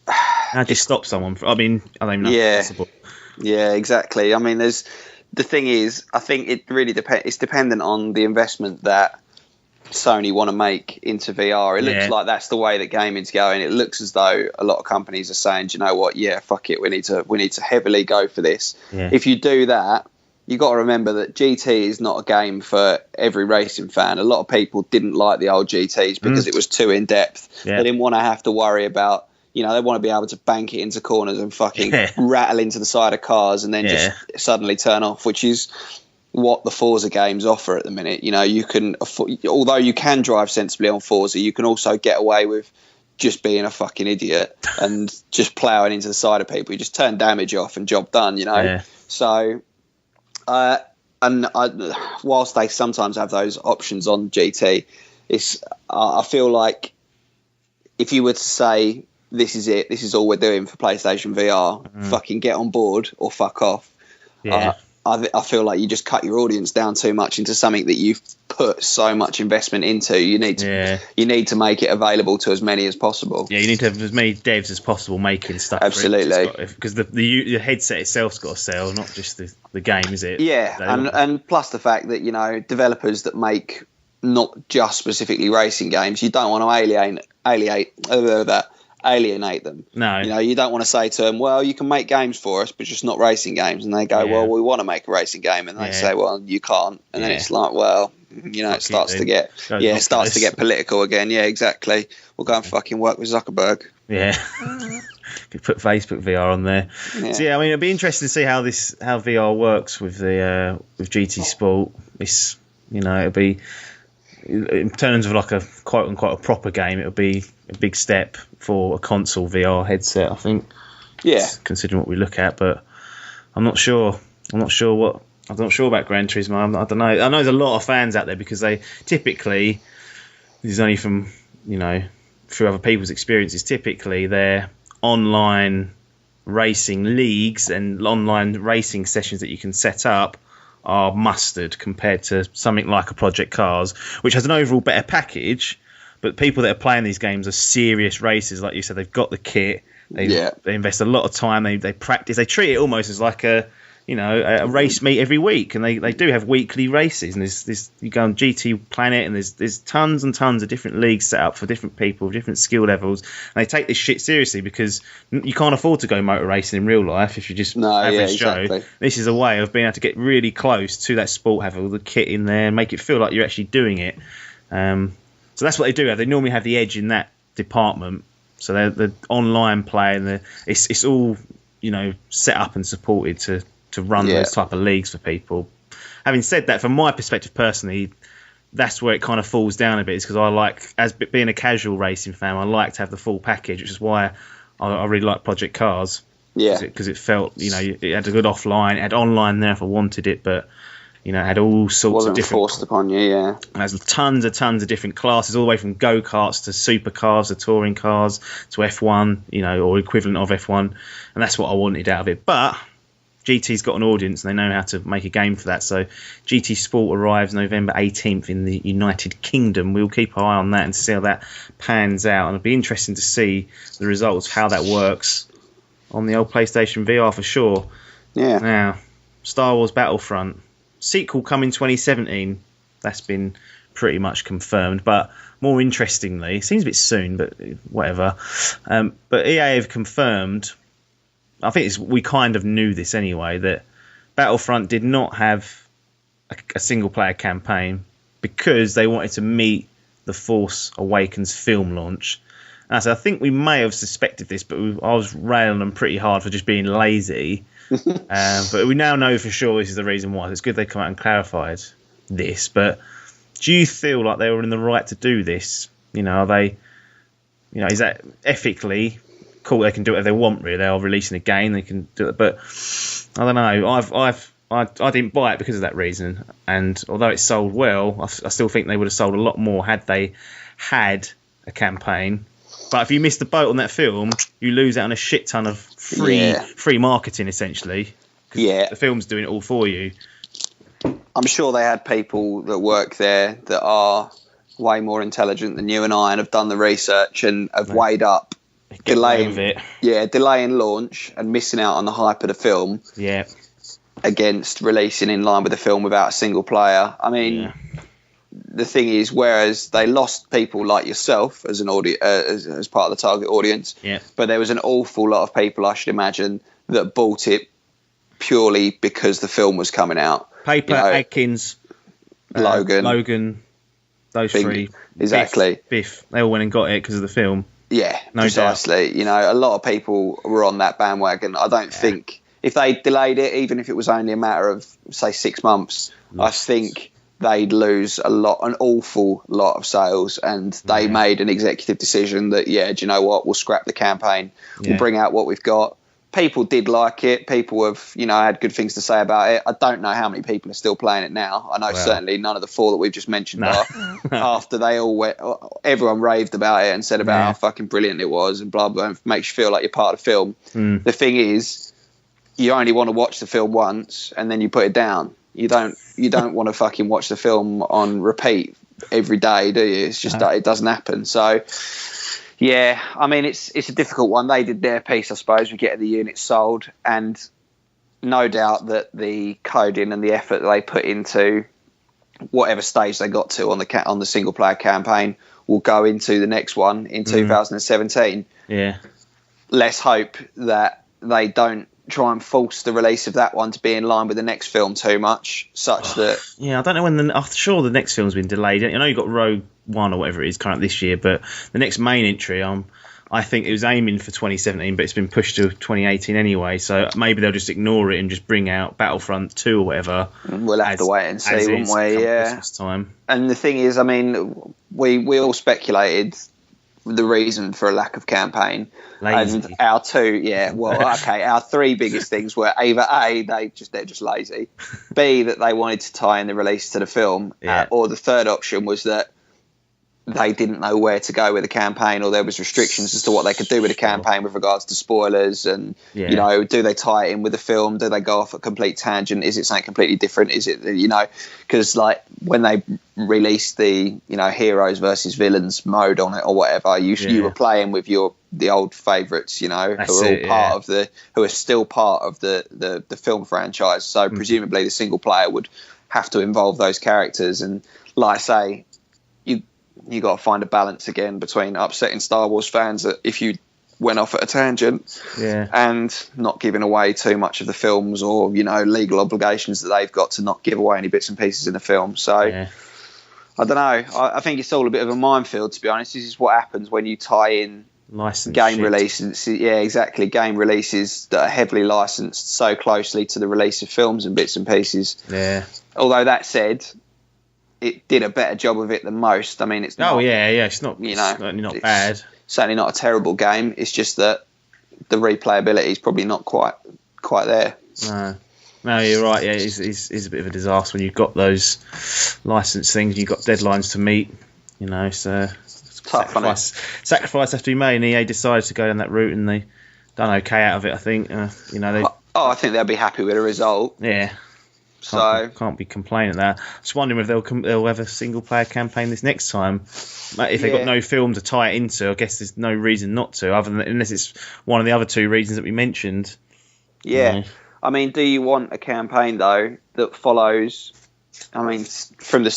How do you stop someone? I don't even know if it's possible. Yeah, exactly. I mean, the thing is, I think it really depends. It's dependent on the investment that Sony want to make into VR. It looks like that's the way that gaming's going. It looks as though a lot of companies are saying, do you know what? Yeah, fuck it. We need to heavily go for this. Yeah. If you do that, you got to remember that GT is not a game for every racing fan. A lot of people didn't like the old GTs because it was too in depth. Yeah. They didn't want to have to worry about. They want to be able to bank it into corners and fucking rattle into the side of cars and then just suddenly turn off, which is what the Forza games offer at the minute. You can, although you can drive sensibly on Forza, you can also get away with just being a fucking idiot and just ploughing into the side of people. You just turn damage off and job done, Yeah. So, whilst they sometimes have those options on GT, I feel like if you were to say, this is it, this is all we're doing for PlayStation VR, fucking get on board or fuck off. Yeah. I feel like you just cut your audience down too much into something that you've put so much investment into. You need to make it available to as many as possible. Yeah, you need to have as many devs as possible making stuff. Absolutely. Because the headset itself's got to sell, not just the game, is it? Yeah, and plus the fact that, developers that make not just specifically racing games, you don't want to alienate them. No. You don't want to say to them, well, you can make games for us, but just not racing games. And they go, well, we want to make a racing game. And they say, well, you can't. And then it's like, well, it starts to get political again. Yeah, exactly. We'll go and fucking work with Zuckerberg. Yeah. Could put Facebook VR on there. Yeah. So, I mean, it'd be interesting to see how VR works with with GT Sport. It's, it'll be, in terms of like a quote unquote a proper game, it'll be a big step for a console VR headset, I think. Yeah. Considering what we look at, but I'm not sure about Gran Turismo. I don't know. I know there's a lot of fans out there because they typically, this is only from, through other people's experiences, typically they're online racing leagues and online racing sessions that you can set up are mustard compared to something like a Project Cars, which has an overall better package. But people that are playing these games are serious racers, like you said. They've got the kit. They invest a lot of time. They practice. They treat it almost as like a race meet every week. And they do have weekly races. And there's you go on GT Planet, and there's tons and tons of different leagues set up for different people, different skill levels. And they take this shit seriously because you can't afford to go motor racing in real life if you're just average Joe. This is a way of being able to get really close to that sport, have all the kit in there, and make it feel like you're actually doing it. So that's what they do have. They normally have the edge in that department. So they're the online play, and it's all set up and supported to run those type of leagues for people. Having said that, from my perspective personally, that's where it kind of falls down a bit. Is because I like, as being a casual racing fan, I like to have the full package, which is why I really like Project Cars. Yeah, because it felt it had a good offline, it had online there if I wanted it, but You know, it had all sorts of different... forced upon you, yeah. There's tons of different classes, all the way from go-karts to supercars to touring cars to F1, you know, or equivalent of F1. And that's what I wanted out of it. But GT's got an audience and they know how to make a game for that. So GT Sport arrives November 18th in the United Kingdom. We'll keep an eye on that and see how that pans out. And it'll be interesting to see the results, how that works on the old PlayStation VR for sure. Yeah. Now, Star Wars Battlefront. Sequel coming 2017. That's been pretty much confirmed. But more interestingly, it seems a bit soon, but whatever. But EA have confirmed, I think we kind of knew this anyway, that Battlefront did not have a single-player campaign because they wanted to meet the Force Awakens film launch. And so I think we may have suspected this, but I was railing them pretty hard for just being lazy. But we now know for sure this is the reason why. It's good they come out and clarified this. But do you feel like they were in the right to do this? You know, are they? You know, is that ethically cool? They can do whatever they want. Really, they are releasing a game. They can do it. But I don't know. I didn't buy it because of that reason. And although it sold well, I still think they would have sold a lot more had they had a campaign. But if you miss the boat on that film, you lose out on a shit ton of free marketing, essentially. Yeah. The film's doing it all for you. I'm sure they had people that work there that are way more intelligent than you and I and have done the research and have weighed up delaying launch and missing out on the hype of the film against releasing in line with the film without a single player. I mean... The thing is, whereas they lost people like yourself as an as part of the target audience, but there was an awful lot of people, I should imagine, that bought it purely because the film was coming out. Paper, Adkins, Logan, those three, exactly. Biff, they all went and got it because of the film. Yeah, no precisely. Doubt. You know, a lot of people were on that bandwagon. I don't think if they delayed it, even if it was only a matter of say 6 months, I think they'd lose an awful lot of sales, and they made an executive decision that, do you know what, we'll scrap the campaign, we'll bring out what we've got. People did like it, people have, had good things to say about it. I don't know how many people are still playing it now. I know certainly none of the four that we've just mentioned are. After they all went, everyone raved about it and said about how fucking brilliant it was and blah, blah, and makes you feel like you're part of the film. The thing is, you only want to watch the film once and then you put it down. You don't want to fucking watch the film on repeat every day, do you? It's just that it doesn't happen. So, I mean, it's a difficult one. They did their piece, I suppose, with getting the units sold, and no doubt that the coding and the effort that they put into whatever stage they got to on the single player campaign will go into the next one in 2017. Yeah. Let's hope that they don't try and force the release of that one to be in line with the next film too much, such that... Yeah, I don't know when I'm sure the next film's been delayed. I know you've got Rogue One or whatever it is coming up this year, but the next main entry, I think it was aiming for 2017, but it's been pushed to 2018 anyway, so maybe they'll just ignore it and just bring out Battlefront 2 or whatever. We'll have to wait and see, won't we? Christmas time. And the thing is, I mean, we all speculated the reason for a lack of campaign. Lazy. And our our three biggest things were either A, they're just lazy, B, that they wanted to tie in the release to the film, or the third option was that they didn't know where to go with the campaign, or there was restrictions as to what they could do with the campaign with regards to spoilers and do they tie it in with the film, do they go off a complete tangent, is it something completely different, is it because like when they released the heroes versus villains mode on it or whatever, you were playing with the old favourites, who are who are still part of the film franchise, so presumably the single player would have to involve those characters, and like I say, you got to find a balance again between upsetting Star Wars fans that if you went off at a tangent and not giving away too much of the films, or legal obligations that they've got to not give away any bits and pieces in the film. So I don't know. I think it's all a bit of a minefield, to be honest. This is what happens when you tie in releases. Yeah, exactly. Game releases that are heavily licensed so closely to the release of films and bits and pieces. Yeah. Although that said, it did a better job of it than most. I mean, it's not... it's not, certainly not bad. Certainly not a terrible game. It's just that the replayability is probably not quite there. No. No, you're right. Yeah, it's a bit of a disaster when you've got those license things. You've got deadlines to meet. You know, so sacrifice have to be made. And EA decided to go down that route, and they done okay out of it. I think. You know, I think they'll be happy with the result. Yeah. Can't be complaining at that. Just wondering if they'll have a single player campaign this next time. If they've got no film to tie it into, I guess there's no reason not to, other than unless it's one of the other two reasons that we mentioned. Yeah. You know. I mean, do you want a campaign though that follows? I mean, from the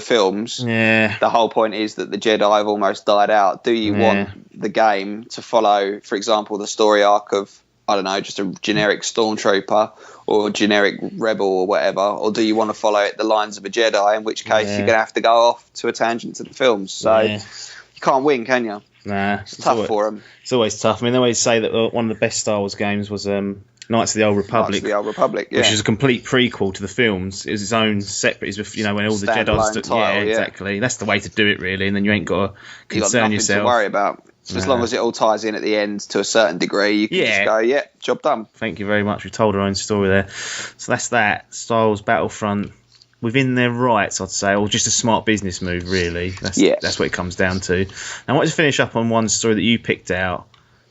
films, the whole point is that the Jedi have almost died out. Do you want the game to follow, for example, the story arc of, I don't know, just a generic stormtrooper or a generic rebel or whatever, or do you want to follow the lines of a Jedi? In which case, you're going to have to go off to a tangent to the films. So you can't win, can you? Nah, it's tough for them. It's always tough. I mean, they always say that one of the best Star Wars games was Knights of the Old Republic, which is a complete prequel to the films. It was its own separate, when all the Jedi stood. Yeah, exactly. That's the way to do it, really, and then you ain't got to concern yourself. To worry about. As long as it all ties in at the end to a certain degree, you can just go, job done. Thank you very much. We've told our own story there. So that's that. Star Wars Battlefront, within their rights, I'd say, or just a smart business move, really. That's what it comes down to. Now, I want to finish up on one story that you picked out.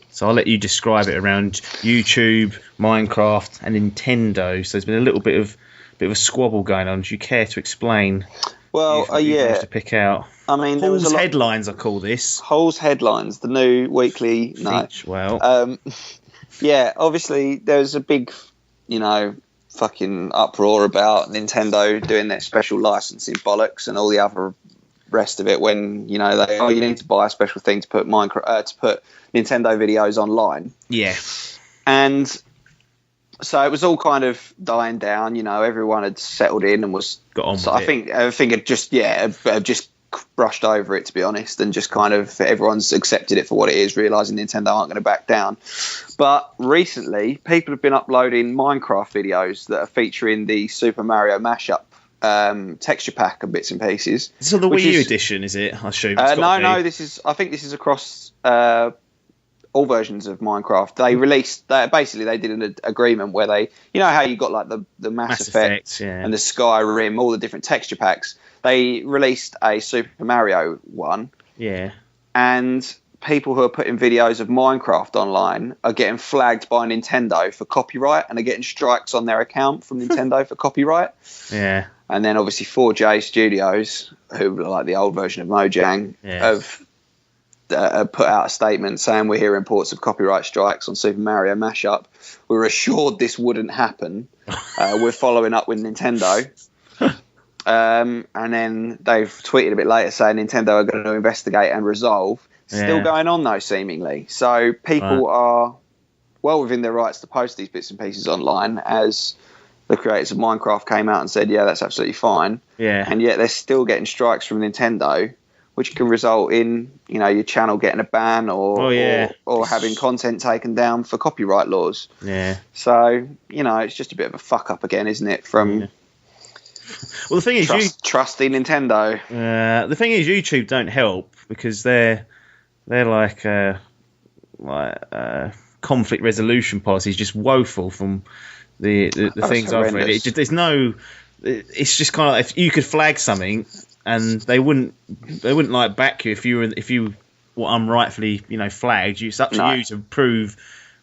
So I'll let you describe it around YouTube, Minecraft, and Nintendo. So there's been a little bit of a squabble going on. Do you care to explain? Well, to pick out. I mean, there was headlines. I call this Hall's headlines, the new weekly. Obviously there's a big, fucking uproar about Nintendo doing their special licensing bollocks and all the other rest of it. When you need to buy a special thing to put to put Nintendo videos online. Yeah, and so it was all kind of dying down. Everyone had settled in and was got on. So I think everything had just brushed over it, to be honest, and just kind of everyone's accepted it for what it is, realizing Nintendo aren't going to back down. But recently, people have been uploading Minecraft videos that are featuring the Super Mario mashup texture pack of bits and pieces. This is the Wii U edition, is it? I assume. No. I think this is across all versions of Minecraft. They released basically they did an agreement where they, how you got like the Mass Effect and the Skyrim, all the different texture packs. They released a Super Mario one. Yeah. And people who are putting videos of Minecraft online are getting flagged by Nintendo for copyright, and are getting strikes on their account from Nintendo for copyright. Yeah. And then obviously 4J Studios, who are like the old version of Mojang, have put out a statement saying, we're hearing reports of copyright strikes on Super Mario mashup. We're assured this wouldn't happen. We're following up with Nintendo. And then they've tweeted a bit later saying Nintendo are going to investigate and resolve. Still going on though, seemingly. So people are well within their rights to post these bits and pieces online, as the creators of Minecraft came out and said, that's absolutely fine. Yeah. And yet they're still getting strikes from Nintendo, which can result in, your channel getting a ban or having content taken down for copyright laws. Yeah. So, it's just a bit of a fuck up again, isn't it? From well, the thing is, trusting Nintendo. The thing is, YouTube don't help because they're like conflict resolution policies just woeful from the things I've read. It's just kind of like if you could flag something and they wouldn't like back you if you were unrightfully flagged. It's up to you to prove.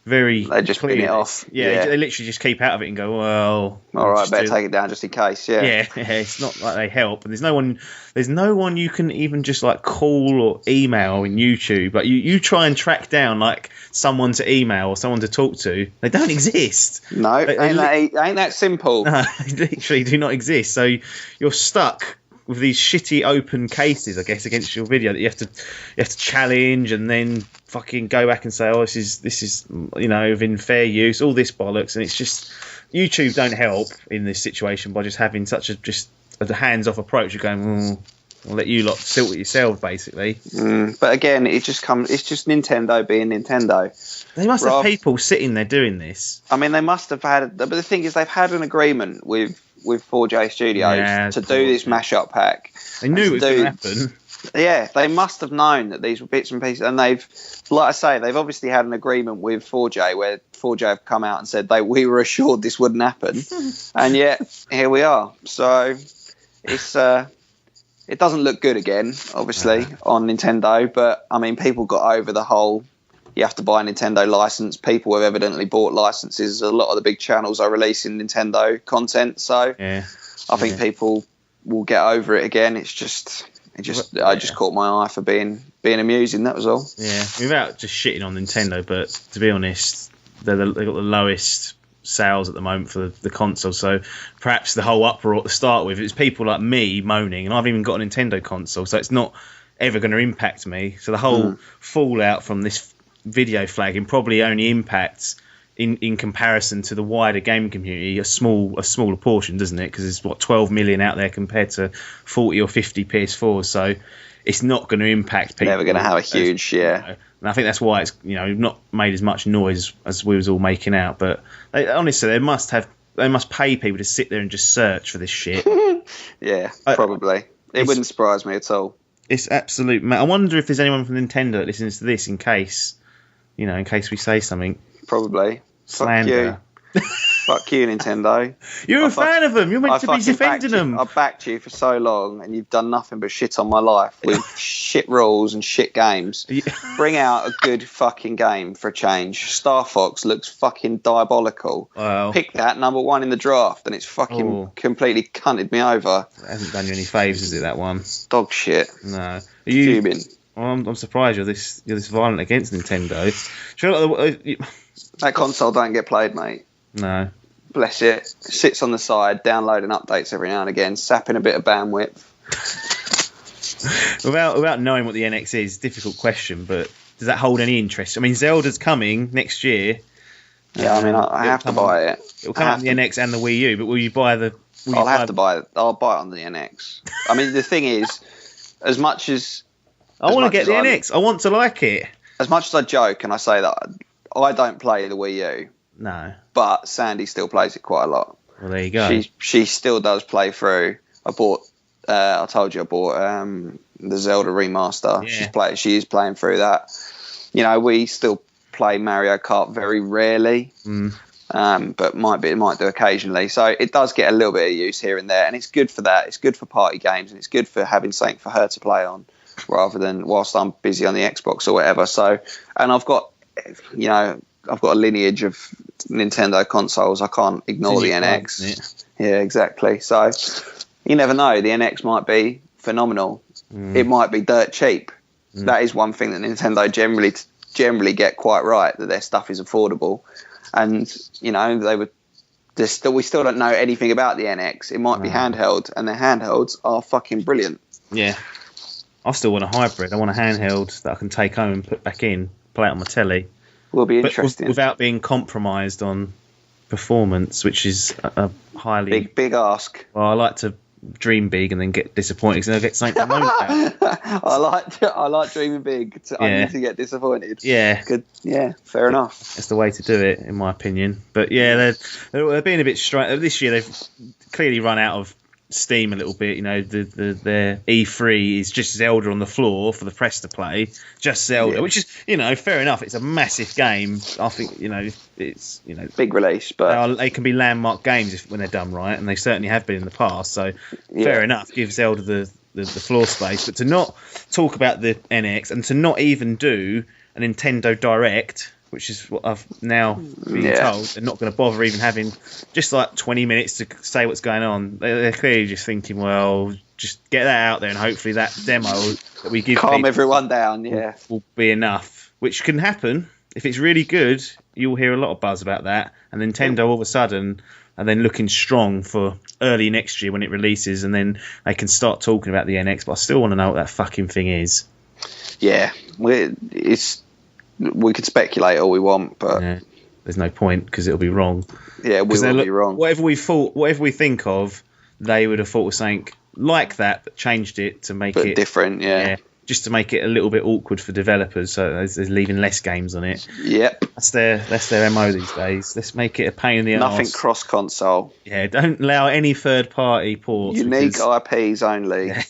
They just pin it off. Yeah, they literally just keep out of it and go, well, all right, better take it down just in case. Yeah, it's not like they help, and there's no one you can even just like call or email in YouTube. Like you try and track down like someone to email or someone to talk to, they don't exist. No, ain't that simple. No, they literally do not exist. So you're stuck with these shitty open cases, I guess, against your video that you have to challenge and then fucking go back and say, oh, this is within fair use, all this bollocks, and it's just YouTube don't help in this situation by just having such a hands-off approach. You're going, I'll let you lot sort it yourself, basically. But again, it's just Nintendo being Nintendo. They must have people sitting there doing this. I mean, they must have had, but the thing is, they've had an agreement with 4J Studios to do this mashup pack. They knew it was going to happen. Yeah, they must have known that these were bits and pieces, and they've, like I say, they've obviously had an agreement with 4J where 4J have come out and said we were assured this wouldn't happen, and yet here we are. So it's it doesn't look good again, obviously, on Nintendo. But I mean, people got over the whole you have to buy a Nintendo license. People have evidently bought licenses. A lot of the big channels are releasing Nintendo content, so I think people will get over it again. I just caught my eye for being amusing. That was all. Yeah, without just shitting on Nintendo, but to be honest, they've got the lowest sales at the moment for the console. So perhaps the whole uproar to start with, it's people like me moaning, and I've even got a Nintendo console, so it's not ever going to impact me. So the whole fallout from this video flagging probably only impacts in comparison to the wider game community a smaller portion, doesn't it? Because there's 12 million out there compared to 40 or 50 PS4s, so it's not going to impact people. Never going to have a huge and I think that's why it's not made as much noise as we was all making out. But honestly, they must pay people to sit there and just search for this shit. Yeah, probably. It wouldn't surprise me at all. It's absolute. I wonder if there's anyone from Nintendo that listens to this in case we say something. Probably. Slander. Fuck you, Nintendo. You're a fan of them. You're meant to be defending them. I've backed you for so long, and you've done nothing but shit on my life with shit rules and shit games. Bring out a good fucking game for a change. Star Fox looks fucking diabolical. Wow. Pick that number 1 in the draft, and it's fucking completely cunted me over. It hasn't done you any favours, is it, that one? Dog shit. No. Are you? Well, I'm surprised you're this violent against Nintendo. That console don't get played, mate. No. Bless it. Sits on the side, downloading updates every now and again, sapping a bit of bandwidth. Without knowing what the NX is, difficult question, but does that hold any interest? I mean, Zelda's coming next year. Yeah, I mean, I have to buy it. It'll come out on the NX and the Wii U, but will you buy the... I'll buy it on the NX. I mean, the thing is, as much as... I want to get the NX. I want to like it. As much as I joke and I say that I don't play the Wii U. No. But Sandy still plays it quite a lot. Well, there you go. She still does play through. I bought the Zelda remaster. Yeah. She is playing through that. We still play Mario Kart very rarely. But might do occasionally. So it does get a little bit of use here and there, and it's good for that. It's good for party games, and it's good for having something for her to play on, rather than whilst I'm busy on the Xbox or whatever. So, and I've got a lineage of Nintendo consoles. I can't ignore the NX. Yeah, exactly. So you never know. The NX might be phenomenal. It might be dirt cheap. That is one thing that Nintendo generally get quite right, that their stuff is affordable. And we still don't know anything about the NX. It might be handheld, and their handhelds are fucking brilliant. Yeah, I still want a hybrid. I want a handheld that I can take home and put back in, play it on my telly. Will be interesting, without being compromised on performance, which is a highly big ask. Well, I like to dream big and then get disappointed because I get something to moan about. I like dreaming big. I need to get disappointed. Yeah, good. Yeah, fair enough. That's the way to do it, in my opinion. But yeah, they're being a bit strange this year. They've clearly run out of steam a little bit. Their E3 is just Zelda on the floor for the press to play, just Zelda, which is fair enough. It's a massive game. I think it's big release, but they can be landmark games when they're done right, and they certainly have been in the past. So fair enough, give Zelda the floor space, but to not talk about the NX and to not even do a Nintendo Direct, which is what I've now been told, they're not going to bother even having just like 20 minutes to say what's going on. They're clearly just thinking, well, just get that out there and hopefully that demo that we give calm everyone down, will be enough, which can happen. If it's really good, you'll hear a lot of buzz about that, and Nintendo all of a sudden are then looking strong for early next year when it releases, and then they can start talking about the NX, but I still want to know what that fucking thing is. Yeah, we could speculate all we want, but there's no point because it'll be wrong. Yeah, we will be wrong. Whatever we think of, they would have thought of something like that, but changed it to make it different. Yeah, just to make it a little bit awkward for developers, so they're leaving less games on it. Yep, that's their MO these days. Let's make it a pain in the arse. Nothing cross console. Yeah, don't allow any third party ports. Unique IPs only. Yeah.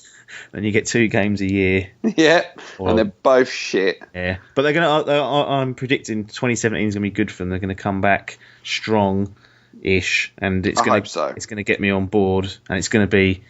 and you get 2 games a year. Yeah, and they're both shit. Yeah, but they're gonna. I'm predicting 2017 is gonna be good for them. They're gonna come back strong-ish, and it's gonna get me on board, and it's gonna be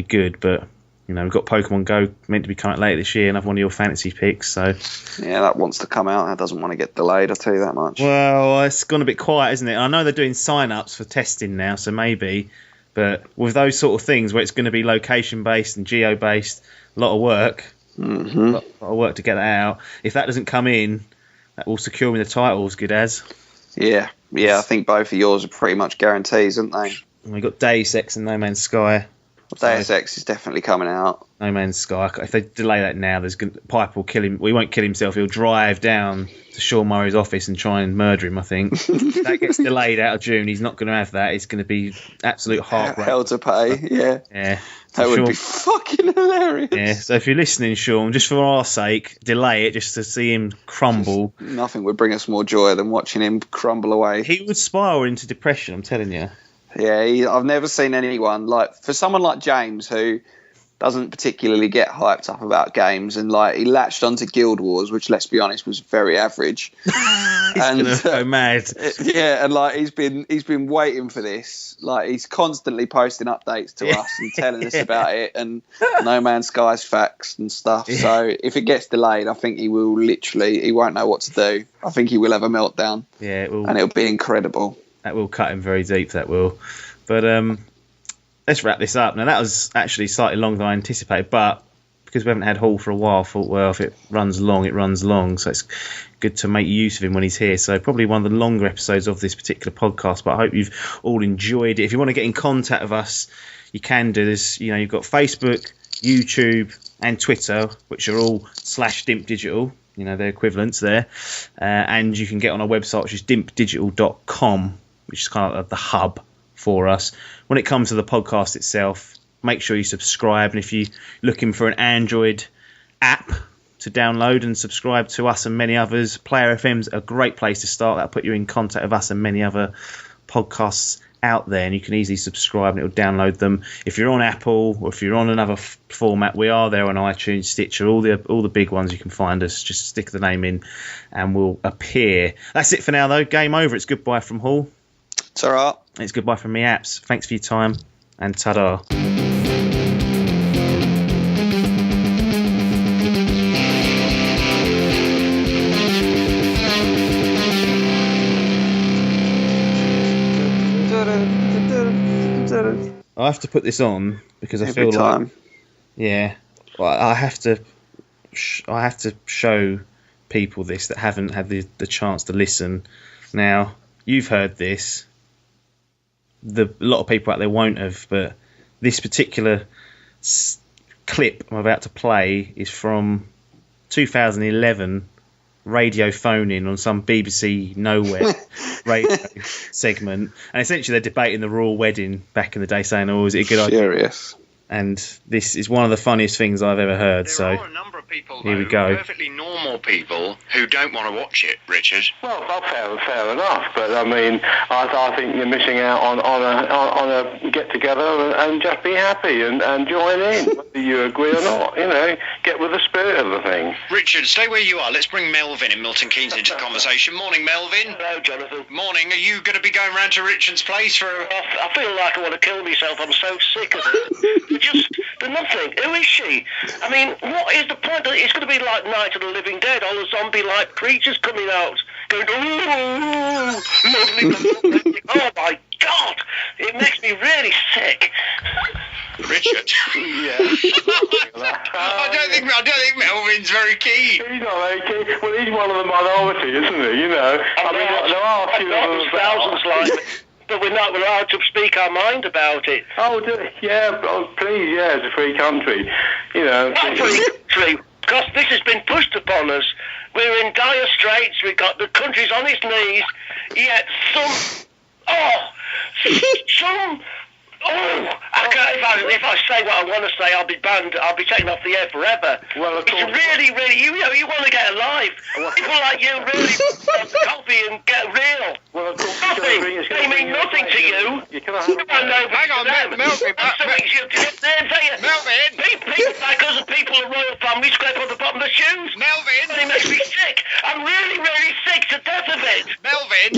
good. But you know, we've got Pokemon Go meant to be coming out later this year, and I've one of your fantasy picks. So yeah, that wants to come out. That doesn't want to get delayed. I'll tell you that much. Well, it's gone a bit quiet, isn't it? I know they're doing sign-ups for testing now, so maybe. But with those sort of things where it's going to be location-based and geo-based, a lot of work. Mm-hmm. A lot of work to get that out. If that doesn't come in, that will secure me the titles, good as. Yeah. I think both of yours are pretty much guarantees, aren't they? And we've got Deus Ex and No Man's Sky. Deus Ex is definitely coming out. No Man's Sky. If they delay that now, Piper will kill him. Well, he won't kill himself. He'll drive down to Sean Murray's office and try and murder him, I think. If that gets delayed out of June, he's not going to have that. It's going to be absolute heartbreak. Hell to pay, yeah. Yeah. That would be fucking hilarious. Yeah, so if you're listening, Sean, just for our sake, delay it just to see him crumble. Nothing would bring us more joy than watching him crumble away. He would spiral into depression, I'm telling you. Yeah, I've never seen anyone, for someone like James, who doesn't particularly get hyped up about games, and he latched onto Guild Wars, which, let's be honest, was very average. He's go mad. Yeah, and he's been waiting for this. He's constantly posting updates to us and telling us about it, and No Man's Sky's facts and stuff. Yeah. So if it gets delayed, I think he will he won't know what to do. I think he will have a meltdown. Yeah, it will, and it'll be incredible. That will cut him very deep, that will. But let's wrap this up. Now, that was actually slightly longer than I anticipated, but because we haven't had Hall for a while, I thought, well, if it runs long, it runs long. So it's good to make use of him when he's here. So probably one of the longer episodes of this particular podcast, but I hope you've all enjoyed it. If you want to get in contact with us, you can do this. You know, you've got Facebook, YouTube, and Twitter, which are all /Dimp Digital. You know, they're equivalents there. And you can get on our website, which is dimpdigital.com, which is kind of the hub for us. When it comes to the podcast itself, make sure you subscribe. And if you're looking for an Android app to download and subscribe to us and many others, Player FM's a great place to start. That'll put you in contact with us and many other podcasts out there, and you can easily subscribe and it'll download them. If you're on Apple or if you're on another format, we are there on iTunes, Stitcher, all the big ones. You can find us. Just stick the name in and we'll appear. That's it for now, though. Game over. It's goodbye from Hall. It's all right. It's goodbye from me, Apps. Thanks for your time, and ta-da. I have to put this on because I feel like, yeah, well, I have to show people this that haven't had the chance to listen. Now, you've heard this. A lot of people out there won't have, but this particular clip I'm about to play is from 2011 radio phone-in on some BBC Nowhere radio segment, and essentially they're debating the royal wedding back in the day, saying, "Oh, is it a good idea?" Serious. And this is one of the funniest things I've ever heard. There are a number of people, here we go. Perfectly normal people who don't want to watch it, Richard. Well, fair enough. But I mean, I think you're missing out on a get together and just be happy and join in, whether you agree or not. You know, get with the spirit of the thing. Richard, stay where you are. Let's bring Melvin in Milton Keynes into the conversation. Morning, Melvin. Hello, Jonathan. Morning. Are you going to be going round to Richard's place for? I feel like I want to kill myself. I'm so sick of it. There's nothing. Who is she? I mean, what is the point? It's going to be like Night of the Living Dead, all the zombie-like creatures coming out, going, ooh, lovely. Oh my God! It makes me really sick. Richard. Yeah. I don't think Melvin's very keen. He's not very keen. Well, he's one of the minority, isn't he? You know. I mean, there are a few of them. Thousands like me. But we're not allowed to speak our mind about it. Oh, yeah, please, yeah, it's a free country. You know. Not free country, because this has been pushed upon us. We're in dire straits. We've got the country's on its knees. Yet if I say what I want to say, I'll be banned. I'll be taken off the air forever. Well, it's really, you want to get alive. People like you really want to coffee and get real. Well, of course, nothing. They mean nothing to you. You cannot have hang on, Melvin. They Melvin! People like us and people of royal family scrape on the bottom of the shoes. Melvin! It makes me sick. I'm really, really sick to death of it. Melvin!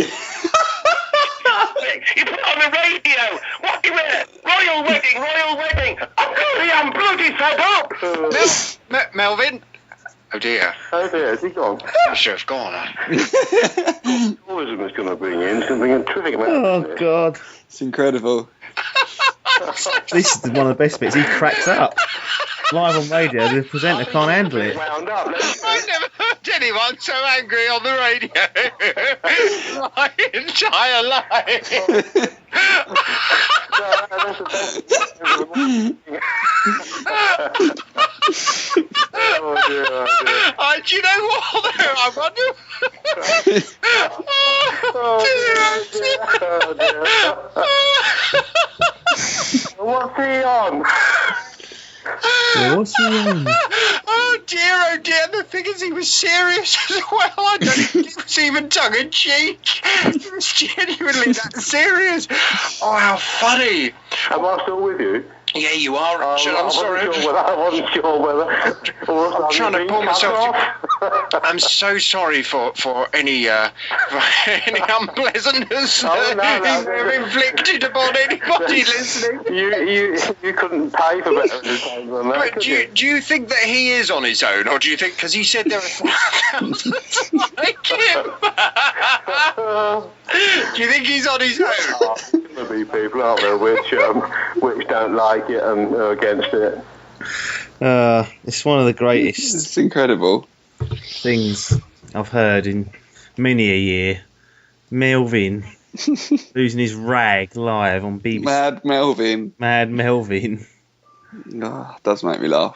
You put it on the radio. What do you hear? Royal wedding. I'm bloody fed up. Melvin! Oh dear. Has he gone? I should have gone. Tourism is going to bring in something terrific about Oh, this. God. It's incredible. This is one of the best bits. He cracks up. Live on radio, the presenter can't handle it. Wound up, I've never heard anyone so angry on the radio my entire life. Oh dear. Do you know what? Though? I wonder. What's he on? What's he on? Oh dear, the thing is he was serious as well. I don't think it was even tongue-in-cheek. He was genuinely that serious. Oh, how funny. Am I still with you? Yeah, you are. I'm sorry. I wasn't sure whether I'm trying to pull myself. I'm so sorry for any unpleasantness No. you've inflicted upon anybody listening. You couldn't pay for better entertainment than that, But could do you think that he is on his own, or do you think because he said there are thousands like him? Do you think he's on his own? There's going to be people out there which don't like it and are against it. It's one of the greatest It's incredible. things I've heard in many a year. Melvin losing his rag live on BBC. Mad Melvin. Mad Melvin. Oh, does make me laugh.